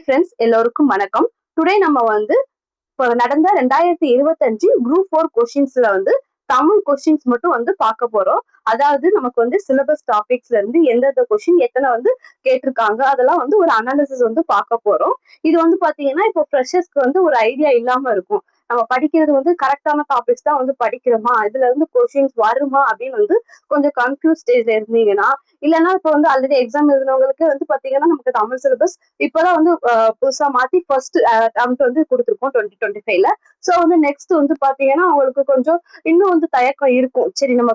Friends, எல்லோருக்கும் வணக்கம். Today நம்ம வந்து இப்போ நடந்த 2025 குரூப் 4 கொஸ்டின்ஸ்ல வந்து தமிழ் கொஸ்டின்ஸ் மட்டும் வந்து பார்க்க போறோம். அதாவது நமக்கு வந்து சிலபஸ் டாபிக்ஸ்ல இருந்து எந்தெந்த கொஸ்டின் எத்தனை வந்து கேட்டிருக்காங்க அதெல்லாம் வந்து ஒரு அனாலிசிஸ் வந்து பார்க்க போறோம். இது வந்து பாத்தீங்கன்னா இப்போ ஃப்ரெஷர்ஸ்க்கு வந்து ஒரு ஐடியா இல்லாம இருக்கும். நம்ம படிக்கிறது வந்து கரெக்டான டாபிக்ஸ் தான் வந்து படிக்கிறோமா, இதுல இருந்து கொஸ்டின்ஸ் வருமா அப்படின்னு வந்து கொஞ்சம் கன்ஃபியூஸ் ஸ்டேஜ்ல இருந்தீங்கன்னா, இல்லைன்னா இப்போ வந்து ஆல்ரெடி எக்ஸாம் எழுதினவங்களுக்கு வந்து பாத்தீங்கன்னா நமக்கு தமிழ் சிலபஸ் இப்பதான் வந்து புதுசா மாத்தி ஃபர்ஸ்ட் அட்டெம்ப்ட் வந்து கொடுத்துருக்கோம் 2025ல. ஸோ வந்து நெக்ஸ்ட் வந்து பாத்தீங்கன்னா அவங்களுக்கு கொஞ்சம் இன்னும் வந்து தயக்கம் இருக்கும். சரி நம்ம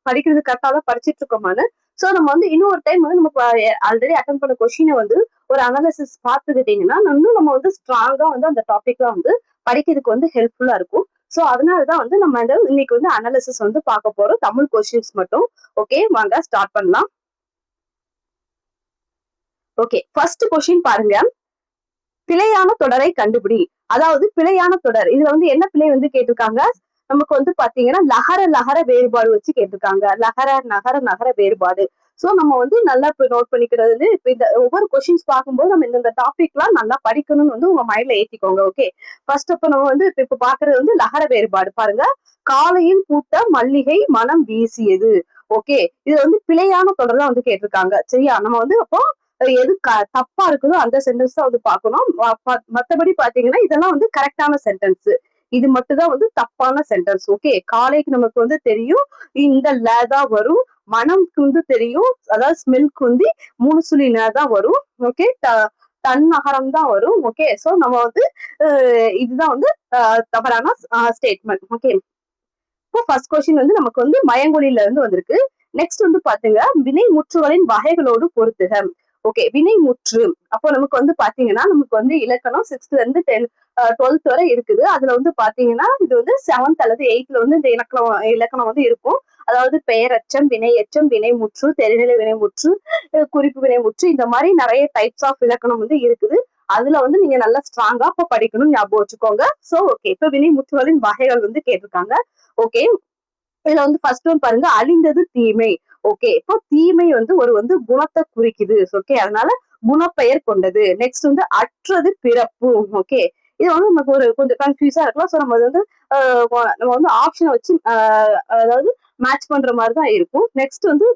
படிக்கிறது கரெக்டா தான் படிச்சிட்டு இருக்கோமான்னு. ஸோ நம்ம வந்து இன்னொரு டைம் வந்து நம்ம ஆல்ரெடி அட்டன் பண்ண கொஸ்டினை வந்து ஒரு அனாலிசிஸ் பார்த்துக்கிட்டீங்கன்னா இன்னும் நம்ம வந்து ஸ்ட்ராங்கா வந்து அந்த டாபிக்லாம் வந்து படிக்கிறதுக்கு வந்து ஹெல்ப்ஃபுல்லா இருக்கும். ஸோ அதனாலதான் வந்து நம்ம இன்னைக்கு வந்து அனாலிசிஸ் வந்து பார்க்க போறோம், தமிழ் கொஸ்டின்ஸ் மட்டும். ஓகே, வாங்க ஸ்டார்ட் பண்ணலாம். ஓகே, ஃபர்ஸ்ட் கொஸ்டின் பாருங்க. பிழையான தொடரை கண்டுபிடி. அதாவது பிழையான தொடர், இதுல வந்து என்ன பிழை வந்து கேட்டிருக்காங்க, நமக்கு வந்து பாத்தீங்கன்னா லகர லகர வேறுபாடு வச்சு கேட்டிருக்காங்க. லகர நகர நகர வேறுபாடு. சோ நம்ம வந்து நல்லா நோட் பண்ணிக்கிறது, இப்ப இந்த ஒவ்வொரு கொஸ்டின்ஸ் பார்க்கும்போது நம்ம இந்த டாபிக்லாம் நல்லா படிக்கணும்னு வந்து உங்க மைண்ட்ல ஏத்திக்கோங்க. ஓகே, ஃபர்ஸ்ட் அப்ப நம்ம வந்து இப்ப பாக்குறது வந்து லகர வேறுபாடு. பாருங்க, காலையில் பூத்த மல்லிகை மனம் வீசியது. ஓகே, இது வந்து பிழையான தொடர் தான் வந்து கேட்டிருக்காங்க. சரியா, நம்ம வந்து அப்போ எது தப்பா இருக்குதோ அந்த சென்டென்ஸ் தான் வந்து பார்க்கணும். மத்தபடி பாத்தீங்கன்னா இதெல்லாம் வந்து கரெக்டான சென்டென்ஸ். இது மட்டும் தான் வந்து தப்பான சென்டென்ஸ். ஓகே, காலைக்கு நமக்கு வந்து தெரியும் இந்த ல தான் வரும். மனம்க்கு வந்து தெரியும், அதாவது ஸ்மெல்க்கு வந்து 3 சுழி ந தான் வரும். ஓகே, தன்னகரம் தான் வரும். ஓகே, சோ நம்ம வந்து இதுதான் வந்து தவறான ஸ்டேட்மெண்ட். ஓகே, இப்போ ஃபர்ஸ்ட் கொஸ்டின் வந்து நமக்கு வந்து மயங்கொலியில இருந்து வந்திருக்கு. நெக்ஸ்ட் வந்து பாத்தீங்க, வினை முற்றுகளின் வகைகளோடு பொருத்துக. ஓகே, வினை முற்று அப்போ நமக்கு வந்து பாத்தீங்கன்னா நமக்கு வந்து இலக்கணம் 6th இருந்து 12th வரை இருக்குது. அதுல வந்து பாத்தீங்கன்னா இது வந்து 7th அல்லது 8th வந்து இந்த இலக்கணம் வந்து இருக்கும். அதாவது பெயரச்சம், வினையச்சம், வினைமுற்று, தெரிநிலை வினைமுற்று, குறிப்பு வினைமுற்று, இந்த மாதிரி நிறைய டைப்ஸ் ஆஃப் இலக்கணம் வந்து இருக்குது. அதுல வந்து நீங்க நல்லா ஸ்ட்ராங்கா இப்ப படிக்கணும்னு ஞாபகம் வச்சுக்கோங்க. சோ ஓகே, இப்ப வினைமுற்றுகளின் வகைகள் வந்து கேட்டிருக்காங்க. ஓகே, இதுல வந்து ஃபர்ஸ்ட் ஒன் பாருங்க, அழிந்தது தீமை. ஓகே, இப்போ தீமை வந்து ஒரு வந்து குணத்தை குறிக்குது. ஓகே, அதனால குணப்பெயர் கொண்டது. நெக்ஸ்ட் வந்து அற்றது பிறப்பு. ஓகே, இது வந்து நமக்கு ஒரு கொஞ்சம் கன்ஃபியூஸா இருக்கலாம். ஸோ நம்ம வந்து நம்ம வந்து ஆப்ஷனை வச்சு அதாவது மேட்ச் பண்ற மாதிரி தான் இருக்கும். நெக்ஸ்ட் வந்து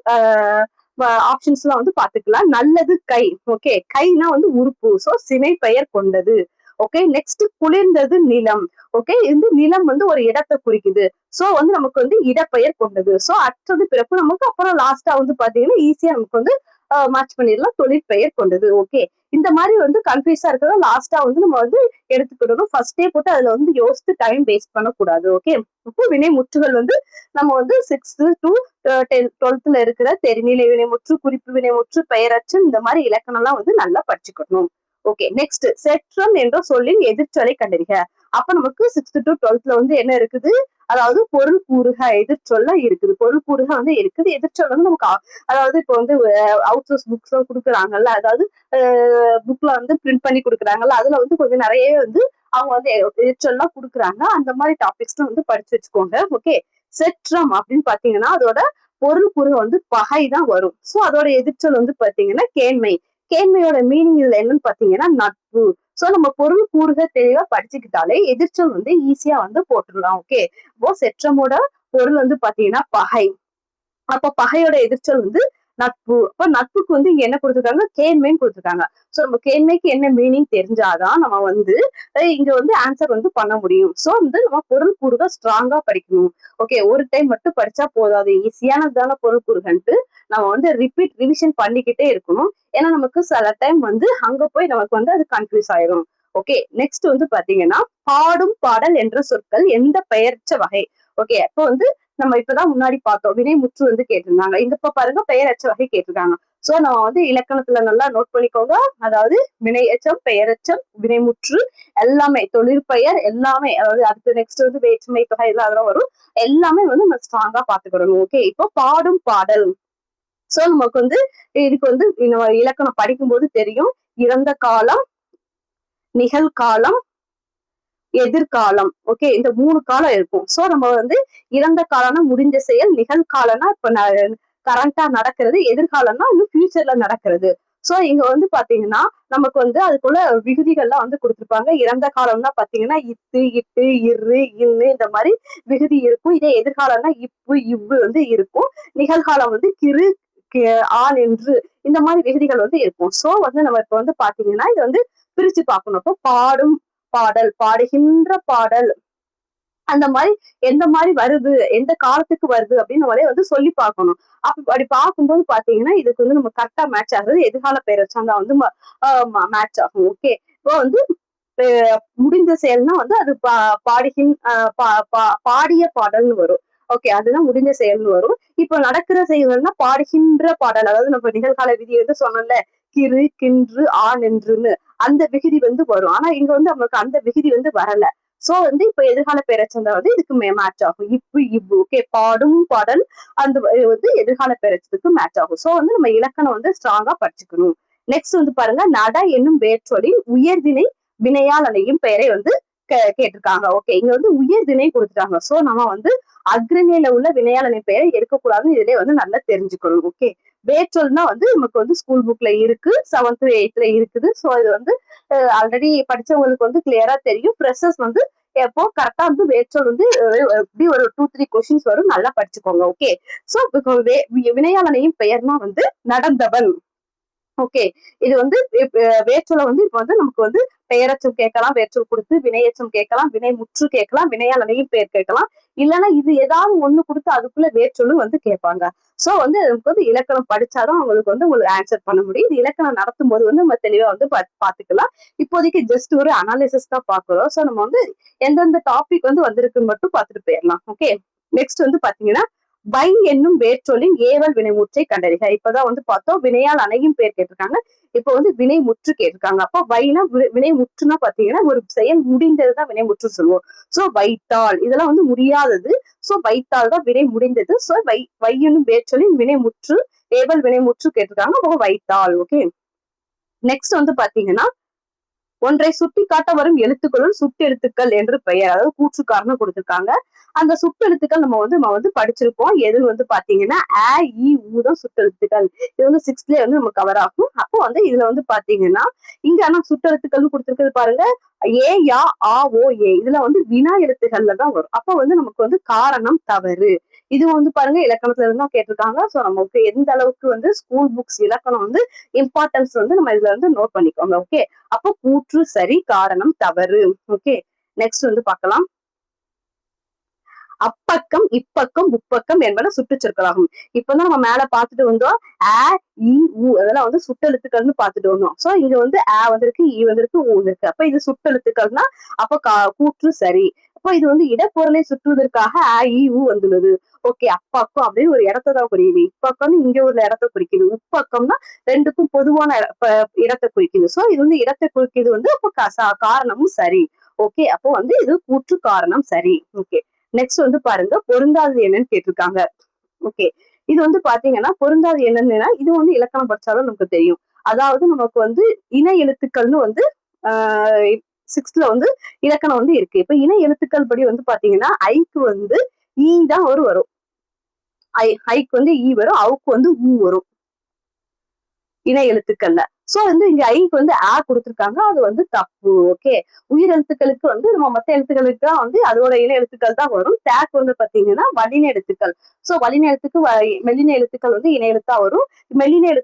ஆப்ஷன்ஸ் எல்லாம் வந்து பாத்துக்கலாம். நல்லது கை. ஓகே, கைனா வந்து உறுப்பு. ஸோ சினை பெயர் கொண்டது. ஓகே, நெக்ஸ்ட் குளிர்ந்தது நிலம். ஓகே, இந்த நிலம் வந்து ஒரு இடத்தை குறிக்குது. சோ வந்து நமக்கு வந்து இடப்பெயர் கொண்டது. சோ அற்றது பிறப்பு நமக்கு. அப்புறம் லாஸ்டா வந்து பாத்தீங்கன்னா ஈஸியா நமக்கு வந்து மேட்ச் பண்ணிடலாம், தொழிற்பெயர் கொண்டது. ஓகே, இந்த மாதிரி வந்து கன்ஃபியூஸா இருக்கிறத லாஸ்டா வந்து நம்ம வந்து எடுத்துக்கிடணும். ஃபர்ஸ்டே போட்டு அதுல வந்து யோசித்து டைம் வேஸ்ட் பண்ணக்கூடாது. ஓகே, இப்போ வினை முற்றுகள் வந்து நம்ம வந்து 6th to 12th இருக்கிற தெரிநிலை வினைமுற்று, குறிப்பு வினைமுற்று, பெயரச்சம், இந்த மாதிரி இலக்கணம் எல்லாம் வந்து நல்லா படிச்சுக்கணும். ஓகே, நெக்ஸ்ட் செற்றம் என்ற சொல்லின் எதிர்ச்சொலை கண்டறிக. அப்ப நமக்கு 6th to 12th வந்து என்ன இருக்குது, அதாவது பொருள் கூறுக எதிர்ச்சொல்ல இருக்குது. பொருள் கூறுக வந்து இருக்குது, எதிர்ச்சொல் வந்து நமக்கு அதாவது இப்போ வந்து அவுட் சோர்ஸ் புக்ஸ் எல்லாம் கொடுக்குறாங்கல்ல, அதாவது புக்ல வந்து பிரிண்ட் பண்ணி கொடுக்குறாங்கல்ல, அதுல வந்து கொஞ்சம் நிறைய வந்து அவங்க வந்து எதிர்ச்சொல்லாம் கொடுக்குறாங்க. அந்த மாதிரி டாபிக்ஸ்லாம் வந்து படிச்சு வச்சுக்கோங்க. ஓகே, செற்றம் அப்படின்னு பாத்தீங்கன்னா அதோட பொருள் கூறுக வந்து பகை தான் வரும். சோ அதோட எதிர்ச்சொல் வந்து பாத்தீங்கன்னா கேண்மை. கேண்மையோட மீனிங் இதுல என்னன்னு பாத்தீங்கன்னா நட்பு. சோ நம்ம பொருள் கூறுக தெளிவா படிச்சுக்கிட்டாலே எதிர்ச்சொல் வந்து ஈஸியா வந்து போட்டுடலாம். ஓகே, இப்போ செற்றமோட பொருள் வந்து பாத்தீங்கன்னா பகை. அப்ப பகையோட எதிர்ச்சொல் வந்து நட்பு. அப்ப நட்புக்கு வந்து இங்க என்ன கொடுத்துருக்காங்க, கேண்மைன்னு கொடுத்துருக்காங்க. சோ நம்ம கேண்மைக்கு என்ன மீனிங் தெரிஞ்சாதான் நம்ம வந்து இங்க வந்து ஆன்சர் வந்து பண்ண முடியும். சோ வந்து நம்ம பொருள் கூறுக ஸ்ட்ராங்கா படிக்கணும். ஓகே, ஒரு டைம் மட்டும் படிச்சா போதாது, ஈஸியானதான பொருள் கூறுகன்ட்டு நம்ம வந்து ரிவிஷன் பண்ணிக்கிட்டே இருக்கணும். ஏன்னா நமக்கு சில டைம் வந்து அங்க போய் நமக்கு வந்து அது கன்ஃபியூஸ் ஆயிரும். ஓகே, நெக்ஸ்ட் வந்து பாத்தீங்கன்னா பாடும் பாடல் என்ற சொற்கள் எந்த பெயர்ச்ச வகை. ஓகே, அப்போ வந்து நம்ம இப்பதான் முன்னாடி பார்த்தோம், வினை முற்று வந்து கேட்டிருந்தாங்க. இங்க இப்ப பாருங்க பெயரச்ச வகை கேட்டிருக்காங்க. சோ நம்ம வந்து இலக்கணத்துல நல்லா நோட் பண்ணிக்கோங்க. அதாவது வினையச்சம், பெயரச்சம், வினைமுற்று எல்லாமே, தொழிற்பெயர் எல்லாமே, அதாவது அடுத்து நெக்ஸ்ட் வந்து வேற்றுமை தொகை எல்லாம் அதெல்லாம் வரும். எல்லாமே வந்து நம்ம ஸ்ட்ராங்கா பாத்துக்கிடணும். ஓகே, இப்போ பாடும் பாடல். சோ நமக்கு வந்து இதுக்கு வந்து இலக்கணம் படிக்கும்போது தெரியும், இறந்த காலம், நிகழ்காலம், எதிர்காலம். ஓகே, இந்த 3 காலம் இருக்கும். சோ நம்ம வந்து இறந்த காலம்னா முடிஞ்ச செயல், நிகழ்காலம்னா இப்ப கரண்டா நடக்கிறது, எதிர்காலம்னா இன்னும் ஃபியூச்சர்ல நடக்கிறது. சோ இங்க வந்து பாத்தீங்கன்னா நமக்கு வந்து அதுக்குள்ள விகுதிகள்லாம் வந்து கொடுத்திருப்பாங்க. இறந்த காலம்னா பாத்தீங்கன்னா இத்து, இட்டு, இரு, இன்னு இந்த மாதிரி விகுதி இருக்கும். இதே எதிர்காலம்னா இப்பு, இவ்வு வந்து இருக்கும். நிகழ்காலம் வந்து கிறு, ஆண் என்று இந்த மாதிரி விகுதிகள் வந்து இருக்கும். சோ வந்து நம்ம இப்ப வந்து பாத்தீங்கன்னா இது வந்து பிரிச்சு பார்க்கணும். அப்போ பாடும் பாடல், பாடுகின்ற பாடல், அந்த மாதிரி எந்த மாதிரி வருது, எந்த காலத்துக்கு வருது அப்படின்னு நம்மளே வந்து சொல்லி பார்க்கணும். அப்படி பார்க்கும்போது பாத்தீங்கன்னா இதுக்கு வந்து நம்ம கரெக்டா மேட்ச் ஆகுறது எதிர்கால பெயரெச்சம் வந்து மேட்ச் ஆகும். ஓகே, இப்போ வந்து முடிந்த செயல்னா வந்து அது பாடிய பாடல்னு வரும். ஓகே, அதுதான் முடிஞ்ச செயல்னு வரும். இப்போ நடக்கிற செயல்கள்னா பாடுகின்ற பாடல், அதாவது நம்ம நிகழ்கால விதி வந்து சொன்னோம்ல, கிறு, கின்று, ஆண் என்றுன்னு அந்த விகுதி வந்து வரும். ஆனா இங்க வந்து நமக்கு அந்த விகுதி வந்து வரல. சோ வந்து இப்ப எதிர்கால பெயரெச்சம் வந்து இதுக்கு மேட்ச் ஆகும். இப்பு, இவ்வு. ஓகே, பாடும் பாடல் அந்த வந்து எதிர்கால பெயரெச்சத்துக்கு மேட்ச் ஆகும். சோ வந்து நம்ம இலக்கணம் வந்து ஸ்ட்ராங்கா படிச்சுக்கணும். நெக்ஸ்ட் வந்து பாருங்க, நட என்னும் வேர்ச்சொல்லின் உயர்திணை வினையால் அணையும் பெயரை வந்து கேட்டிருக்காங்க. ஓகே, இங்க வந்து உயர்திணை கொடுத்துட்டாங்க. சோ நம்ம வந்து அக்ரணியில உள்ள வினையால் அணை பெயரை எடுக்கக்கூடாதுன்னு இதுலயே வந்து நல்லா தெரிஞ்சுக்கணும். ஓகே, வேர்ச்சொல்னா வந்து நமக்கு வந்து ஸ்கூல் புக்ல இருக்கு, 7th 8th இருக்குது. சோ இது வந்து ஆல்ரெடி படிச்சவங்களுக்கு வந்து கிளியரா தெரியும். ஃப்ரெஷர்ஸ் வந்து எப்போ கரெக்டா வந்து வேர்ச்சொல் வந்து எப்படி ஒரு 2-3 கொஸ்டின்ஸ் வரும், நல்லா படிச்சுக்கோங்க. ஓகே, சோ வினையாளனையும் பெயர்னா வந்து நடந்தவன். ஓகே, இது வந்து வேர்ச்சொல்ல வந்து இப்ப வந்து நமக்கு வந்து பெயரச்சம் கேட்கலாம், வேர்ச்சொல் கொடுத்து வினையச்சம் கேட்கலாம், வினை முற்று கேட்கலாம், வினையாளனையும் பெயர் கேட்கலாம். இல்லைன்னா இது ஏதாவது ஒண்ணு கொடுத்து அதுக்குள்ள வேர்ச்சொல்லும் வந்து கேட்பாங்க. சோ வந்து நமக்கு வந்து இலக்கணம் படிச்சாதான் அவங்களுக்கு வந்து உங்களுக்கு ஆன்சர் பண்ண முடியும். இது இலக்கணம் நடத்தும் போது வந்து நம்ம தெளிவா வந்து பாத்துக்கலாம். இப்போதைக்கு ஜஸ்ட் ஒரு அனாலிசிஸ் தான் பாக்குறோம். சோ நம்ம வந்து எந்தெந்த டாபிக் வந்து வந்திருக்குன்னு மட்டும் பார்த்துட்டு போயிடலாம். ஓகே, நெக்ஸ்ட் வந்து பாத்தீங்கன்னா வை என்னும் வேர்ச்சொல்லின் ஏவல் வினைமுற்றை கண்டறிக. இப்பதான் வந்து பார்த்தோம் வினையால் அணையும் பேர் கேட்டிருக்காங்க. இப்ப வந்து வினை முற்று கேட்டிருக்காங்க. அப்ப வைனா வினை முற்றுனா பாத்தீங்கன்னா ஒரு செயல் முடிந்ததுதான் வினை முற்று சொல்லுவோம். சோ வைத்தால் இதெல்லாம் வந்து முடியாதது. சோ வைத்தால் தான் வினை முடிந்தது. சோ வை என்னும் வேர்ச்சொல்லின் வினை முற்று ஏவல் வினை முற்று கேட்டிருக்காங்க. அப்போ வைத்தால். ஓகே, நெக்ஸ்ட் வந்து பாத்தீங்கன்னா ஒன்றை சுட்டி காட்ட வரும் எழுத்துக்களுள் சுட்டெழுத்துக்கள் என்று பெயர், அதாவது கூற்று காரணம் கொடுத்திருக்காங்க. அந்த சுட்டெழுத்துக்கள் நம்ம வந்து படிச்சிருப்போம். எது வந்து பாத்தீங்கன்னா அ, இ, ஊ தான் சுட்டெழுத்துக்கள். இது வந்து 6th வந்து நம்ம கவர் ஆகும். அப்போ வந்து இதுல வந்து பாத்தீங்கன்னா இங்க ஆனா சுட்டெழுத்துக்கள் கொடுத்திருக்கிறது பாருங்க, ஏ, யா, ஆ, ஓ, ஏ. இதுல வந்து வினா எழுத்துக்கள்ல தான் வரும். அப்போ வந்து நமக்கு வந்து காரணம் தவறு. இது வந்து பாருங்க இலக்கணத்துல இருந்தா கேட்டிருக்காங்க. சோ நமக்கு எந்த அளவுக்கு வந்து ஸ்கூல் புக்ஸ் இலக்கணம் வந்து இம்பார்ட்டன்ஸ் வந்து நம்ம இதுல வந்து நோட் பண்ணிக்கோங்க. ஓகே, அப்போ கூற்று சரி, காரணம் தவறு. ஓகே, நெக்ஸ்ட் வந்து பார்க்கலாம். அப்பக்கம், இப்பக்கம், முப்பக்கம் என்பன சுட்டுச்சொற்களாகும். இப்பதான் நம்ம மேல பார்த்துட்டு வந்தோம் அ, இ, உ அதெல்லாம் வந்து சுட்டெழுத்துக்கள்னு பார்த்துட்டு வந்தோம். சோ இங்க வந்து அ வந்திருக்கு, இ வந்திருக்கு, ஊ வந்திருக்கு. அப்ப இது சுட்டெழுத்துக்கள்னா அப்ப கூற்று சரி. அப்ப இது வந்து இடப்பொருளை சுற்றுவதற்காக அ, இ, ஊ வந்துள்ளது. ஓகே, அப்பக்கம் அப்படின்னு ஒரு இடத்தை தான் குறிக்குது. இப்பக்கம் இங்க ஒரு இடத்தை குறிக்குது. உப்பக்கம்னா ரெண்டுக்கும் பொதுவான இடத்தை குறிக்குது. சோ இது வந்து இடத்தை குறிக்குது வந்து அப்ப காரணமும் சரி. ஓகே, அப்போ வந்து இது கூற்று காரணம் சரி. ஓகே, நெக்ஸ்ட் வந்து பாருங்க பொருந்தாதது என்னன்னு கேட்டிருக்காங்க. ஓகே, இது வந்து பாத்தீங்கன்னா பொருந்தாது என்னன்னா இது வந்து இலக்கணம் படிச்சாலும் நமக்கு தெரியும். அதாவது நமக்கு வந்து இணை எழுத்துக்கள்னு வந்து ஆஹ் 6th வந்து இலக்கணம் வந்து இருக்கு. இப்ப இணை எழுத்துக்கள் படி வந்து பாத்தீங்கன்னா ஐக்கு வந்து ஈ தான் வரும். ஐக்கு வந்து ஈ வரும், அவுக்கு வந்து ஊ வரும் இணை எழுத்துக்கள்ல. சோ வந்து இங்க ஐக்கு வந்து ஆ கொடுத்திருக்காங்க, அது வந்து தப்பு. ஓகே, உயிர் எழுத்துக்களுக்கு வந்து நம்ம மத்த எழுத்துக்களுக்கு தான் வந்து அதோட இணை எழுத்துக்கள் தான் வரும். டேக் வந்து பாத்தீங்கன்னா வலின எழுத்துக்கள். சோ வலின எழுத்துக்கு மெல்லின எழுத்துக்கள் வந்து இணை எழுத்தா வரும். மெல்லின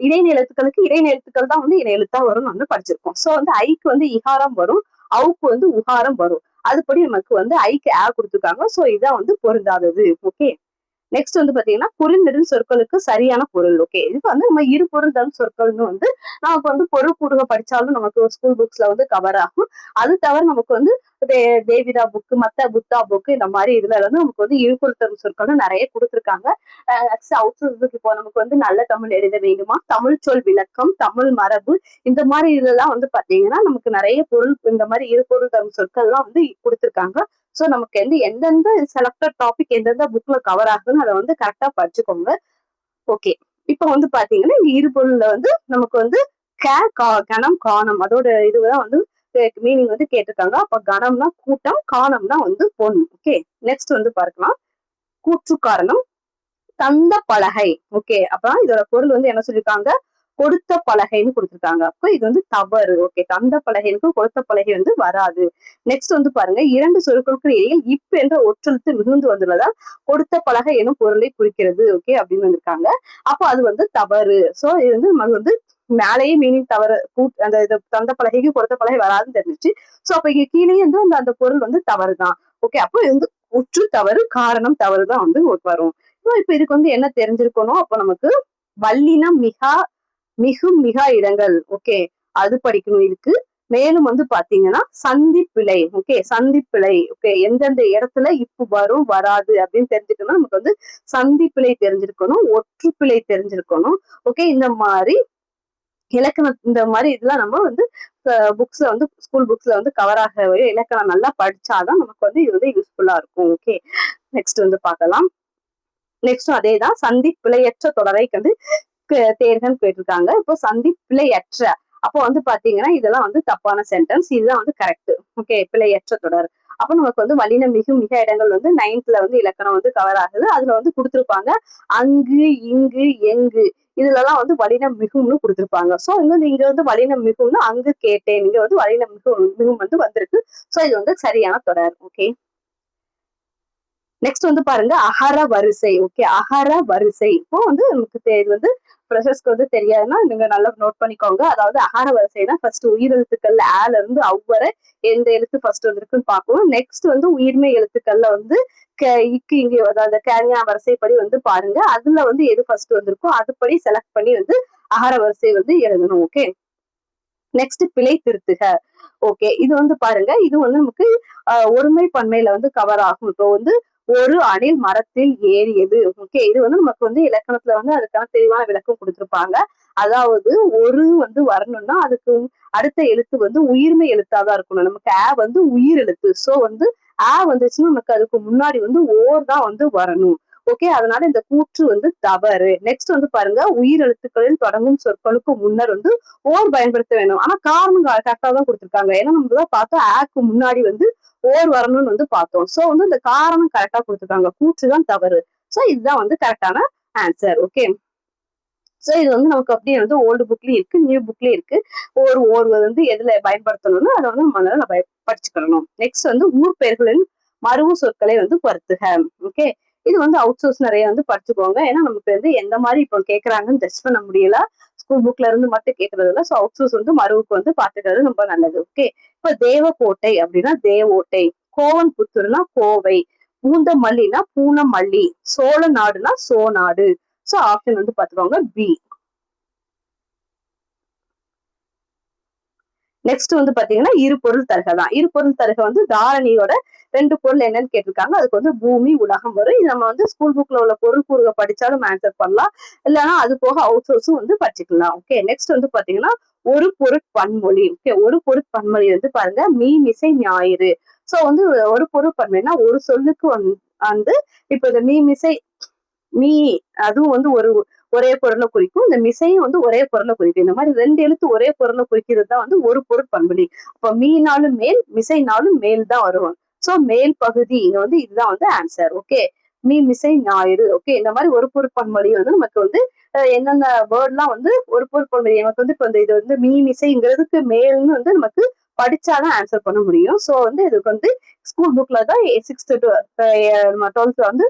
இடைநிலை எழுத்துக்களுக்கு இடைநிலை எழுத்துக்கள் தான் வந்து இணை எழுத்தா வரும்னு வந்து படிச்சிருக்கோம். சோ வந்து ஐக்கு வந்து இகாரம் வரும், அவுக்கு வந்து உகாரம் வரும். அதுபடி நமக்கு வந்து ஐக்கு ஆ கொடுத்திருக்காங்க. சோ இதான் வந்து பொருந்தாதது. ஓகே, நெக்ஸ்ட் வந்து பாத்தீங்கன்னா குறிநெடுல் சொற்களுக்கு சரியான பொருள். ஓகே, இது வந்து நம்ம இரு பொருள் தரும் சொற்கள்னு வந்து நமக்கு வந்து பொருள் கூடுக படிச்சாலும் நமக்கு ஸ்கூல் புக்ஸ்ல வந்து கவர் ஆகும். அது தவிர நமக்கு வந்து தேவிதா புக்கு, மத்த புத்தா புக்கு இந்த மாதிரி இதுல வந்து நமக்கு வந்து இரு பொருள் தரும் சொற்களும் நிறைய கொடுத்துருக்காங்க. இப்போ நமக்கு வந்து நல்ல தமிழ் எழுத வேண்டுமா, தமிழ் சொல் விளக்கம், தமிழ் மரபு இந்த மாதிரி இதெல்லாம் வந்து பாத்தீங்கன்னா நமக்கு நிறைய பொருள் இந்த மாதிரி இரு பொருள் தரும் சொற்கள் எல்லாம் வந்து கொடுத்துருக்காங்க. சோ நமக்கு வந்து எந்தெந்த செலக்டட் டாபிக் எந்தெந்த புக்ல கவர் ஆகுதுன்னு அதை வந்து கரெக்டா படிச்சுக்கோங்க. ஓகே, இப்ப வந்து பாத்தீங்கன்னா இங்க இரு பொருள்ல வந்து நமக்கு வந்து கணம் காணம் அதோட இதுதான் வந்து மீனிங் வந்து கேட்டிருக்காங்க. அப்ப கணம்னா கூட்டம், காணம்னா வந்து பொன். ஓகே, நெக்ஸ்ட் வந்து பார்க்கலாம் கூற்று காரணம். தந்த பலகை. ஓகே, அப்ப இதோட பொருள் வந்து என்ன சொல்லியிருக்காங்க, கொடுத்த பலகைன்னு கொடுத்துருக்காங்க. அப்போ இது வந்து தவறு. ஓகே, தந்த பலகைக்கு கொடுத்த பலகை வந்து வராது. நெக்ஸ்ட் வந்து பாருங்க, 2 சொற்களுக்கு இடையில் இப் என்ற ஒற்றெழுத்து மிகுந்து வந்துள்ளதால் கொடுத்த பலகை எனும் பொருளை குறிக்கிறது. ஓகே அப்படின்னு வந்திருக்காங்க. அப்போ அது வந்து தவறு. சோ இது வந்து நமக்கு வந்து மேலேயே மீனிங் தவறு, அந்த இது தந்த பலகைக்கு கொடுத்த பலகை வராதுன்னு தெரிஞ்சிச்சு. சோ அப்ப இங்க கீழே வந்து அந்த பொருள் வந்து தவறுதான். ஓகே, அப்போ இது வந்து உற்று தவறு, காரணம் தவறுதான் வந்து வரும். இப்ப இதுக்கு வந்து என்ன தெரிஞ்சிருக்கணும்? அப்போ நமக்கு வல்லினம் மிகா மிகும் மிகா இடங்கள், ஓகே, அது படிக்கணும் இதுக்கு. மேலும் வந்து பாத்தீங்கன்னா சந்திப்பிழை, ஓகே, சந்திப்பிழை, ஓகே, எந்தெந்த இடத்துல இப்ப வரும் வராது அப்படின்னு தெரிஞ்சுக்கணும். நமக்கு வந்து சந்திப்பிழை தெரிஞ்சிருக்கணும், ஒற்றுப்பிழை தெரிஞ்சிருக்கணும். ஓகே, இந்த மாதிரி இலக்கணம், இந்த மாதிரி இதெல்லாம் நம்ம வந்து புக்ஸ்ல வந்து ஸ்கூல் புக்ஸ்ல வந்து கவர் ஆகவே இலக்கணம் நல்லா படிச்சாதான் நமக்கு வந்து இது வந்து யூஸ்ஃபுல்லா இருக்கும். ஓகே, நெக்ஸ்ட் வந்து பார்க்கலாம். நெக்ஸ்டும் அதேதான், சந்தி பிழையற்ற தொடரை வந்து தேர்கன்னு கேட்டிருக்காங்க. இப்போ சந்தி பிழையற்ற, அப்போ வந்து பாத்தீங்கன்னா இதெல்லாம் வந்து தப்பான சென்டென்ஸ், இதுதான் வந்து கரெக்ட். ஓகே, பிழையற்ற தொடர். அப்ப நமக்கு வந்து வல்லின மிக இடங்கள் வந்து 9th வந்து இலக்கணம் வந்து கவர் ஆகுது. அதுல வந்து கொடுத்திருப்பாங்க அங்கு, இங்கு, எங்கு, இதுலலாம் வந்து வல்லினம் மிகும்னு கொடுத்திருப்பாங்க. சோ இங்க வந்து வல்லினம் மிகும்னு அங்கு கேட்டேன், இங்க வந்து வல்லினம் மிகும் வந்து வந்திருக்கு. சோ இது வந்து சரியான தொடர். ஓகே, நெக்ஸ்ட் வந்து பாருங்க அகர வரிசை. ஓகே, அகர வரிசை. இப்போ வந்து நமக்கு இது வந்து ப்ரொசஸ்க்கு வந்து தெரியாதுன்னா நீங்க நல்லா நோட் பண்ணிக்கோங்க. அதாவது அகர வரிசைனா ஃபர்ஸ்ட் உயிரெழுத்துக்கள்ல ஆல இருந்து அவ்வரை எந்த எழுத்து ஃபர்ஸ்ட் வந்திருக்குன்னு பார்க்கணும். நெக்ஸ்ட் வந்து உயிர்மை எழுத்துக்கள்ல வந்து இக்கு இங்க அதாவது கேரியா வரிசைப்படி வந்து பாருங்க. அதுல வந்து எது ஃபர்ஸ்ட் வந்திருக்கோ அதுபடி செலக்ட் பண்ணி வந்து அகர வரிசை வந்து எழுதணும். ஓகே, நெக்ஸ்ட் பிழை திருத்துக. ஓகே, இது வந்து பாருங்க, இது வந்து நமக்கு ஒருமை பன்மையில வந்து கவர் ஆகும். இப்போ வந்து ஒரு அணில் மரத்தில் ஏறியது. ஓகே, இது வந்து நமக்கு வந்து இலக்கணத்துல வந்து அதுக்கான தெளிவான விளக்கம் கொடுத்திருப்பாங்க. அதாவது ஒரு வந்து வரணும்னா அதுக்கு அடுத்த எழுத்து வந்து உயிர்மை எழுத்தாதான் இருக்கணும். நமக்கு வந்து உயிர் எழுத்து. சோ வந்து வந்துச்சுன்னா நமக்கு அதுக்கு முன்னாடி வந்து ஓர் தான் வந்து வரணும். ஓகே, அதனால இந்த கூற்று வந்து தவறு. நெக்ஸ்ட் வந்து பாருங்க, உயிர் எழுத்துக்களில் தொடங்கும் சொற்களுக்கு முன்னர் வந்து ஓர் பயன்படுத்த வேணும். ஆனா காரணம் கரெக்டா தான் கொடுத்திருக்காங்க. ஏன்னா நம்ம தான் பார்த்தோம் ஆக்கு முன்னாடி வந்து ஓர் வரணும்னு வந்து பார்த்தோம். சோ வந்து இந்த காரணம் கரெக்டா கொடுத்திருக்காங்க, கூற்றுதான் தவறு. சோ இதுதான் வந்து கரெக்டான ஆன்சர். ஓகே, சோ இது வந்து நமக்கு அப்படியே வந்து ஓல்டு புக்லயும் இருக்கு, நியூ புக்லயும் இருக்கு. ஓர் வந்து எதுல பயன்படுத்தணும்னு அதை வந்து நம்ம படிச்சுக்கணும். நெக்ஸ்ட் வந்து ஊர் பெயர்களின் மருவு சொற்களை வந்து பொறுத்துக. ஓகே, இது வந்து அவுட் சோர்ஸ் நிறைய வந்து படிச்சுக்கோங்க. ஏன்னா நமக்கு வந்து எந்த மாதிரி இப்போ கேட்கறாங்கன்னு டெஸ்ட் பண்ண முடியல. ஸ்கூல் புக்ல இருந்து மட்டும் கேட்கறது இல்லை. ஸோ அவுட் சோர்ஸ் வந்து மருவுக்கு வந்து பாத்துக்கிறது ரொம்ப நல்லது. ஓகே, இப்ப தேவக்கோட்டை அப்படின்னா தேவோட்டை, கோவன் புத்தூர்னா கோவை, பூந்தமல்லினா பூனமல்லி, சோழ நாடுனா சோநாடு. சோ ஆப்ஷன் வந்து பாத்துக்கோங்க பி. நெக்ஸ்ட் வந்து பாத்தீங்கன்னா இரு பொருள் தருக தான். இரு பொருள் தருக வந்து தாரணியோட 2 பொருள் என்னன்னு கேட்டிருக்காங்க. அதுக்கு வந்து பூமி உலகம் வரும். இது நம்ம வந்து ஸ்கூல் புக்ல உள்ள பொருள் கூறுக படிச்சாலும் ஆன்சர் பண்ணலாம். இல்லைன்னா அது போக அவுட் சோர்ஸும் வந்து படிச்சுக்கலாம். ஓகே, நெக்ஸ்ட் வந்து பாத்தீங்கன்னா ஒரு பொருட்பன்மொழி. ஓகே, ஒரு பொருட்பன்மொழி வந்து பாருங்க மீ மிசை ஞாயிறு. சோ வந்து ஒரு பொருட்பன்மைனா ஒரு சொல்லுக்கு வந்து இப்ப இந்த மீ மிசை மீ அதுவும் வந்து ஒரே பொருளை குறிக்கும், இந்த மிசையும் வந்து ஒரே பொருளை குறிக்கும். இந்த மாதிரி 2 எழுத்து ஒரே பொருளை குறிக்கிறது தான் வந்து ஒரு பொருட்பன்மொழி. அப்ப மீனாலும் மேல், மிசைனாலும் மேல் தான் வரும். சோ மேல் பகுதி இங்க வந்து இதுதான் வந்து ஆன்சர். ஓகே, மீ மிசை ஞாயிறு. ஓகே, இந்த மாதிரி ஒரு பொருட்பன்மொழி வந்து நமக்கு வந்து என்னென்ன வேர்ட்லாம் வந்து ஒரு பொருட்பன்மொழி நமக்கு வந்து இப்போ இது வந்து மீ மிசைங்கிறதுக்கு மேல்னு வந்து நமக்கு படிச்சாதான் ஆன்சர் பண்ண முடியும். சோ வந்து இதுக்கு வந்து ஸ்கூல் புக்ல தான் 6th to 12th வந்து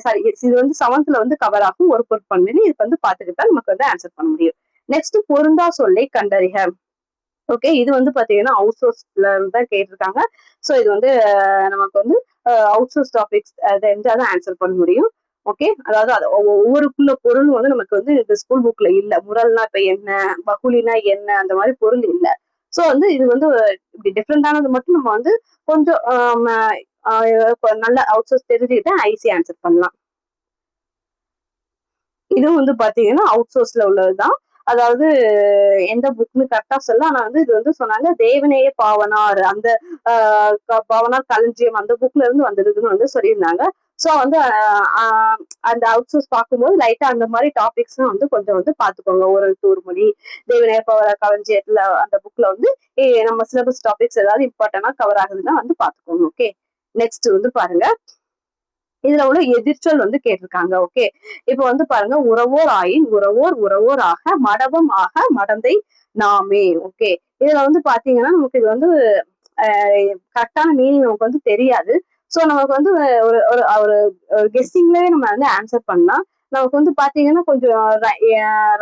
சாரி இது வந்து 7th வந்து கவர் ஆகும் ஒரு பொருட்பன்மொழி. இதுக்கு வந்து பாத்துக்கிட்டா நமக்கு வந்து ஆன்சர் பண்ண முடியும். நெக்ஸ்ட் பொருந்தா சொல்லை கண்டறிக. ஓகே, இது வந்து பாத்தீங்கன்னா அவுட் சோர்ஸ்ல தான் கேட்டிருக்காங்க. சோ இது வந்து நமக்கு வந்து அவுட் சோர்ஸ் டாபிக்ஸ் தெரிஞ்சாதான் ஆன்சர் பண்ண முடியும். ஓகே, அதாவது ஒவ்வொருக்குள்ள பொருள் வந்து நமக்கு வந்து இந்த ஸ்கூல் புக்ல இல்ல. முரல்னா இப்ப என்ன, பகுலினா என்ன, அந்த மாதிரி பொருள் இல்ல. சோ வந்து இது வந்து இப்படி டிஃப்ரெண்டானது மட்டும் நம்ம வந்து கொஞ்சம் நல்ல அவுட் சோர்ஸ் தெரிஞ்சுக்கிட்டா ஈஸியா ஆன்சர் பண்ணலாம். இதுவும் வந்து பாத்தீங்கன்னா அவுட் சோர்ஸ்ல உள்ளதுதான். அதாவது எந்த புக்னு கரெக்டா சொல்ல, ஆனா வந்து இது வந்து சொன்னாங்க தேவநேய பாவனார், அந்த பாவனார் களஞ்சியம் அந்த புக்ல இருந்து வந்ததுன்னு வந்து சொல்லியிருந்தாங்க. சோ வந்து அந்த அவுட் சோர்ஸ் பார்க்கும்போது லைட்டா அந்த மாதிரி டாபிக்ஸ் வந்து கொஞ்சம் வந்து பாத்துக்கோங்க. ஓரல் தூர்மொழி, தேவநேய பாவனார் களஞ்சியத்துல அந்த புக்ல வந்து நம்ம சிலபஸ் டாபிக்ஸ் ஏதாவது இம்பார்ட்டன்டா கவர் ஆகுதுன்னா வந்து பாத்துக்கோங்க. ஓகே, நெக்ஸ்ட் வந்து பாருங்க இதுல உள்ள எதிர்ச்சொல் வந்து கேட்டிருக்காங்க. ஓகே, இப்ப வந்து பாருங்க, உறவோர் ஆயின் உறவோர் உறவோர் ஆக மடவம் ஆக மடந்தை நாமே. ஓகே, இதுல வந்து பாத்தீங்கன்னா நமக்கு இது வந்து கரெக்டான மீனிங் நமக்கு வந்து தெரியாது. சோ நமக்கு வந்து ஒரு ஒரு ஒரு கெஸ்டிங்லயே நம்ம வந்து ஆன்சர் பண்ணலாம். நமக்கு வந்து பாத்தீங்கன்னா கொஞ்சம்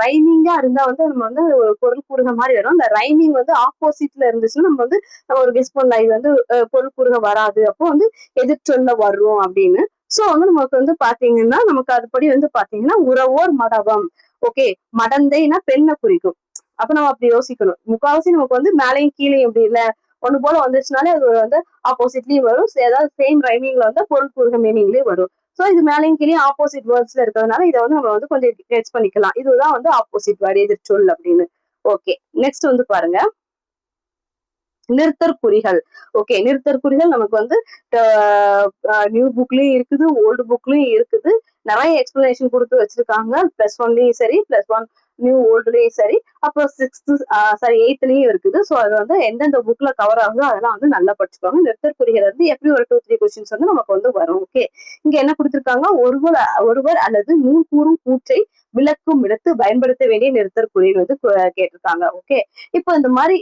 ரைமிங்கா இருந்தா வந்து நம்ம வந்து ஒரு பொருள் கூறுக மாதிரி வரும். அந்த ரைமிங் வந்து ஆப்போசிட்ல இருந்துச்சுன்னா நம்ம வந்து ஒரு கெஸ் பண்ணலாம், இது வந்து பொருள் கூறுக வராது, அப்போ வந்து எதிர்ச்சொல்ல வரும் அப்படின்னு. சோ வந்து நமக்கு வந்து பாத்தீங்கன்னா நமக்கு அதுபடி வந்து பாத்தீங்கன்னா உறவோர் மடவம். ஓகே, மடந்தைனா பெண்ணை குறிக்கும். அப்ப நம்ம அப்படி யோசிக்கணும். முக்காவாசி நமக்கு வந்து மேலையும் கீழே எப்படி இல்ல ஒண்ணு போல வந்துச்சுனாலே அது வந்து ஆப்போசிட்லயும் வரும், ஏதாவது சேம் ரைமிங்ல வந்து பொருள் கூறுக மீனிங்லயும் வரும். சோ இது மேலையும் கீழே ஆப்போசிட் வேர்ட்ஸ்ல இருக்கிறதுனால இதை வந்து நம்ம வந்து கொஞ்சம் கெஸ் பண்ணிக்கலாம், இதுதான் வந்து ஆப்போசிட் வேர்டு எதிர்ச்சொல் அப்படின்னு. ஓகே, நெக்ஸ்ட் வந்து பாருங்க, நிறுத்தற்குறிகள். ஓகே, நிறுத்தற்குறிகள் நமக்கு வந்து நியூ புக்லயும் இருக்குது, ஓல்டு புக்லயும் இருக்குது. நிறைய எக்ஸ்பிளனேஷன் கொடுத்து வச்சிருக்காங்க. +1லயும் சரி, +1 நியூ ஓல்டுலயும் சரி, அப்புறம் 6th சாரி 8த்லயும் இருக்குது. ஸோ அது வந்து எந்தெந்த புக்ல கவர் ஆகுதோ அதெல்லாம் வந்து நல்லா படிச்சுக்கோங்க. நிறுத்தற்குறிகள் வந்து எப்படி ஒரு 2-3 கொஸ்டின்ஸ் வந்து நமக்கு வந்து வரும். ஓகே, இங்க என்ன கொடுத்திருக்காங்க, ஒருவர் அல்லது முன் கூறும் கூற்றை விளக்கும் இடத்து பயன்படுத்த வேண்டிய நிறுத்தற்குறிகள் வந்து கேட்டிருக்காங்க. ஓகே, இப்போ இந்த மாதிரி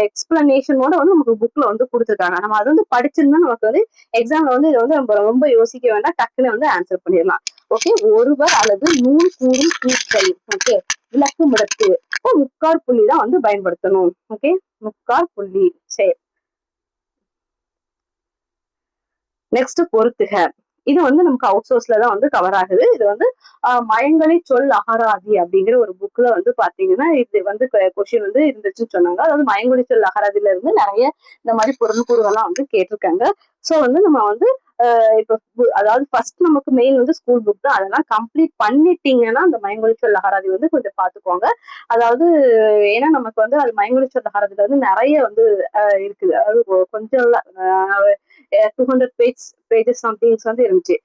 எக்ஸ்பிளனேஷனோட வந்து நமக்கு புக்ல வந்து கொடுத்துருக்காங்க. நம்ம அதை வந்து படிச்சிருந்தா நமக்கு வந்து எக்ஸாம்ல வந்து இதை வந்து நம்ம ரொம்ப யோசிக்க வேண்டாம், டக்குன்னு வந்து ஆன்சர் பண்ணிடலாம். ஓகே, ஒருவர் அல்லது நூல் கூறும் கூற்றை ஓகே விளக்கும் இடத்து முக்கால் புள்ளி தான் வந்து பயன்படுத்தணும். ஓகே, முக்கால் புள்ளி. சரி, நெக்ஸ்ட் பொறுத்துக. இது வந்து நமக்கு அவுட் சோர்ஸ்ல தான் வந்து கவர் ஆகுது. இது வந்து மயங்கலை சொல் அகராதி அப்படிங்கிற ஒரு புக்ல வந்து பாத்தீங்கன்னா இது வந்து கொஸ்டின் வந்து இருந்துச்சுன்னு சொன்னாங்க. அதாவது மயங்கொழி சொல் அகராதியில இருந்து நிறைய இந்த மாதிரி பொருள் கூறுகள்லாம் வந்து கேட்டிருக்காங்க. சோ வந்து நம்ம வந்து இப்போ அதாவது ஃபர்ஸ்ட் நமக்கு மெயின் வந்து ஸ்கூல் புக் தான், அதெல்லாம் கம்ப்ளீட் பண்ணிட்டீங்கன்னா அந்த மயங்கொழி சொல் அகராதி வந்து கொஞ்சம் பாத்துக்கோங்க. அதாவது ஏன்னா நமக்கு வந்து அது மயங்கொழி சொல் அகராதியில வந்து நிறைய வந்து இருக்குது. அதாவது கொஞ்சம் 200 பேஜஸ் சம்திங்ஸ் வந்து இருந்துச்சு.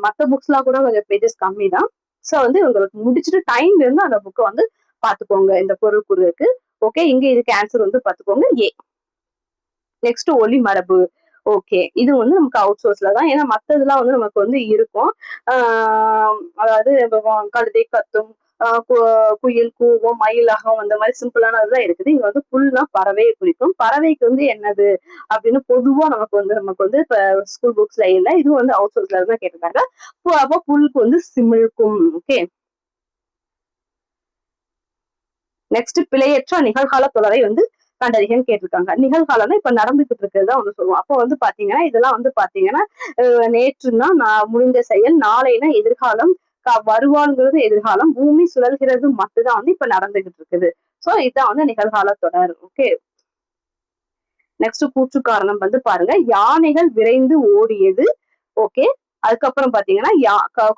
மற்ற புக்ஸ் எல்லாம் கூட கொஞ்சம் பேஜஸ் கம்மி தான். சோ வந்து உங்களுக்கு முடிச்சுட்டு டைம் இருந்து அந்த புக்கை வந்து பாத்துக்கோங்க இந்த பொருள் கூறுக்கு. ஓகே, இங்க இதுக்கு ஆன்சர் வந்து பாத்துக்கோங்க ஏ. நெக்ஸ்ட் ஒலி மரபு. ஓகே, இது வந்து நமக்கு அவுட் சோர்ஸ்ல தான், ஏன்னா மத்ததெல்லாம் வந்து நமக்கு வந்து இருக்கும். அதாவது கழுதை கத்தும், குயில் கூவும், மயிலகம், அந்த மாதிரி சிம்பிளானதுதான் இருக்குது. இங்க வந்து ஃபுல்லா பறவையை குறிக்கும். பறவைக்கு வந்து என்னது அப்படின்னு பொதுவா நமக்கு வந்து இப்ப ஸ்கூல் புக்ஸ்ல இல்ல, இதுவும் வந்து அவுட் சோர்ஸ்ல தான் கேட்டிருக்காங்க. அப்போ புல்லுக்கு வந்து சிமிழ்க்கும். ஓகே, நெக்ஸ்ட் பிழையற்ற நிகழ்கால தொடரை வந்து கண்டறிகன்னு கேட்டிருக்காங்க. நிகழ்காலம்னா இப்ப நடந்துகிட்டு இருக்கிறதா வந்து சொல்லுவோம். அப்போ வந்து பாத்தீங்கன்னா இதெல்லாம் வந்து பாத்தீங்கன்னா நேற்றுன்னா முடிந்த செயல், நாளைனா எதிர்காலம், வருவாங்கிறது எதிர்காலம், பூமி சுழல்கிறது மட்டும்தான் வந்து இப்ப நடந்துகிட்டு இருக்குது. சோ இதுதான் வந்து நிகழ்கால தொடர். ஓகே, நெக்ஸ்ட் கூற்று காரணம் வந்து பாருங்க, யானைகள் விரைந்து ஓடியது. ஓகே, அதுக்கப்புறம் பாத்தீங்கன்னா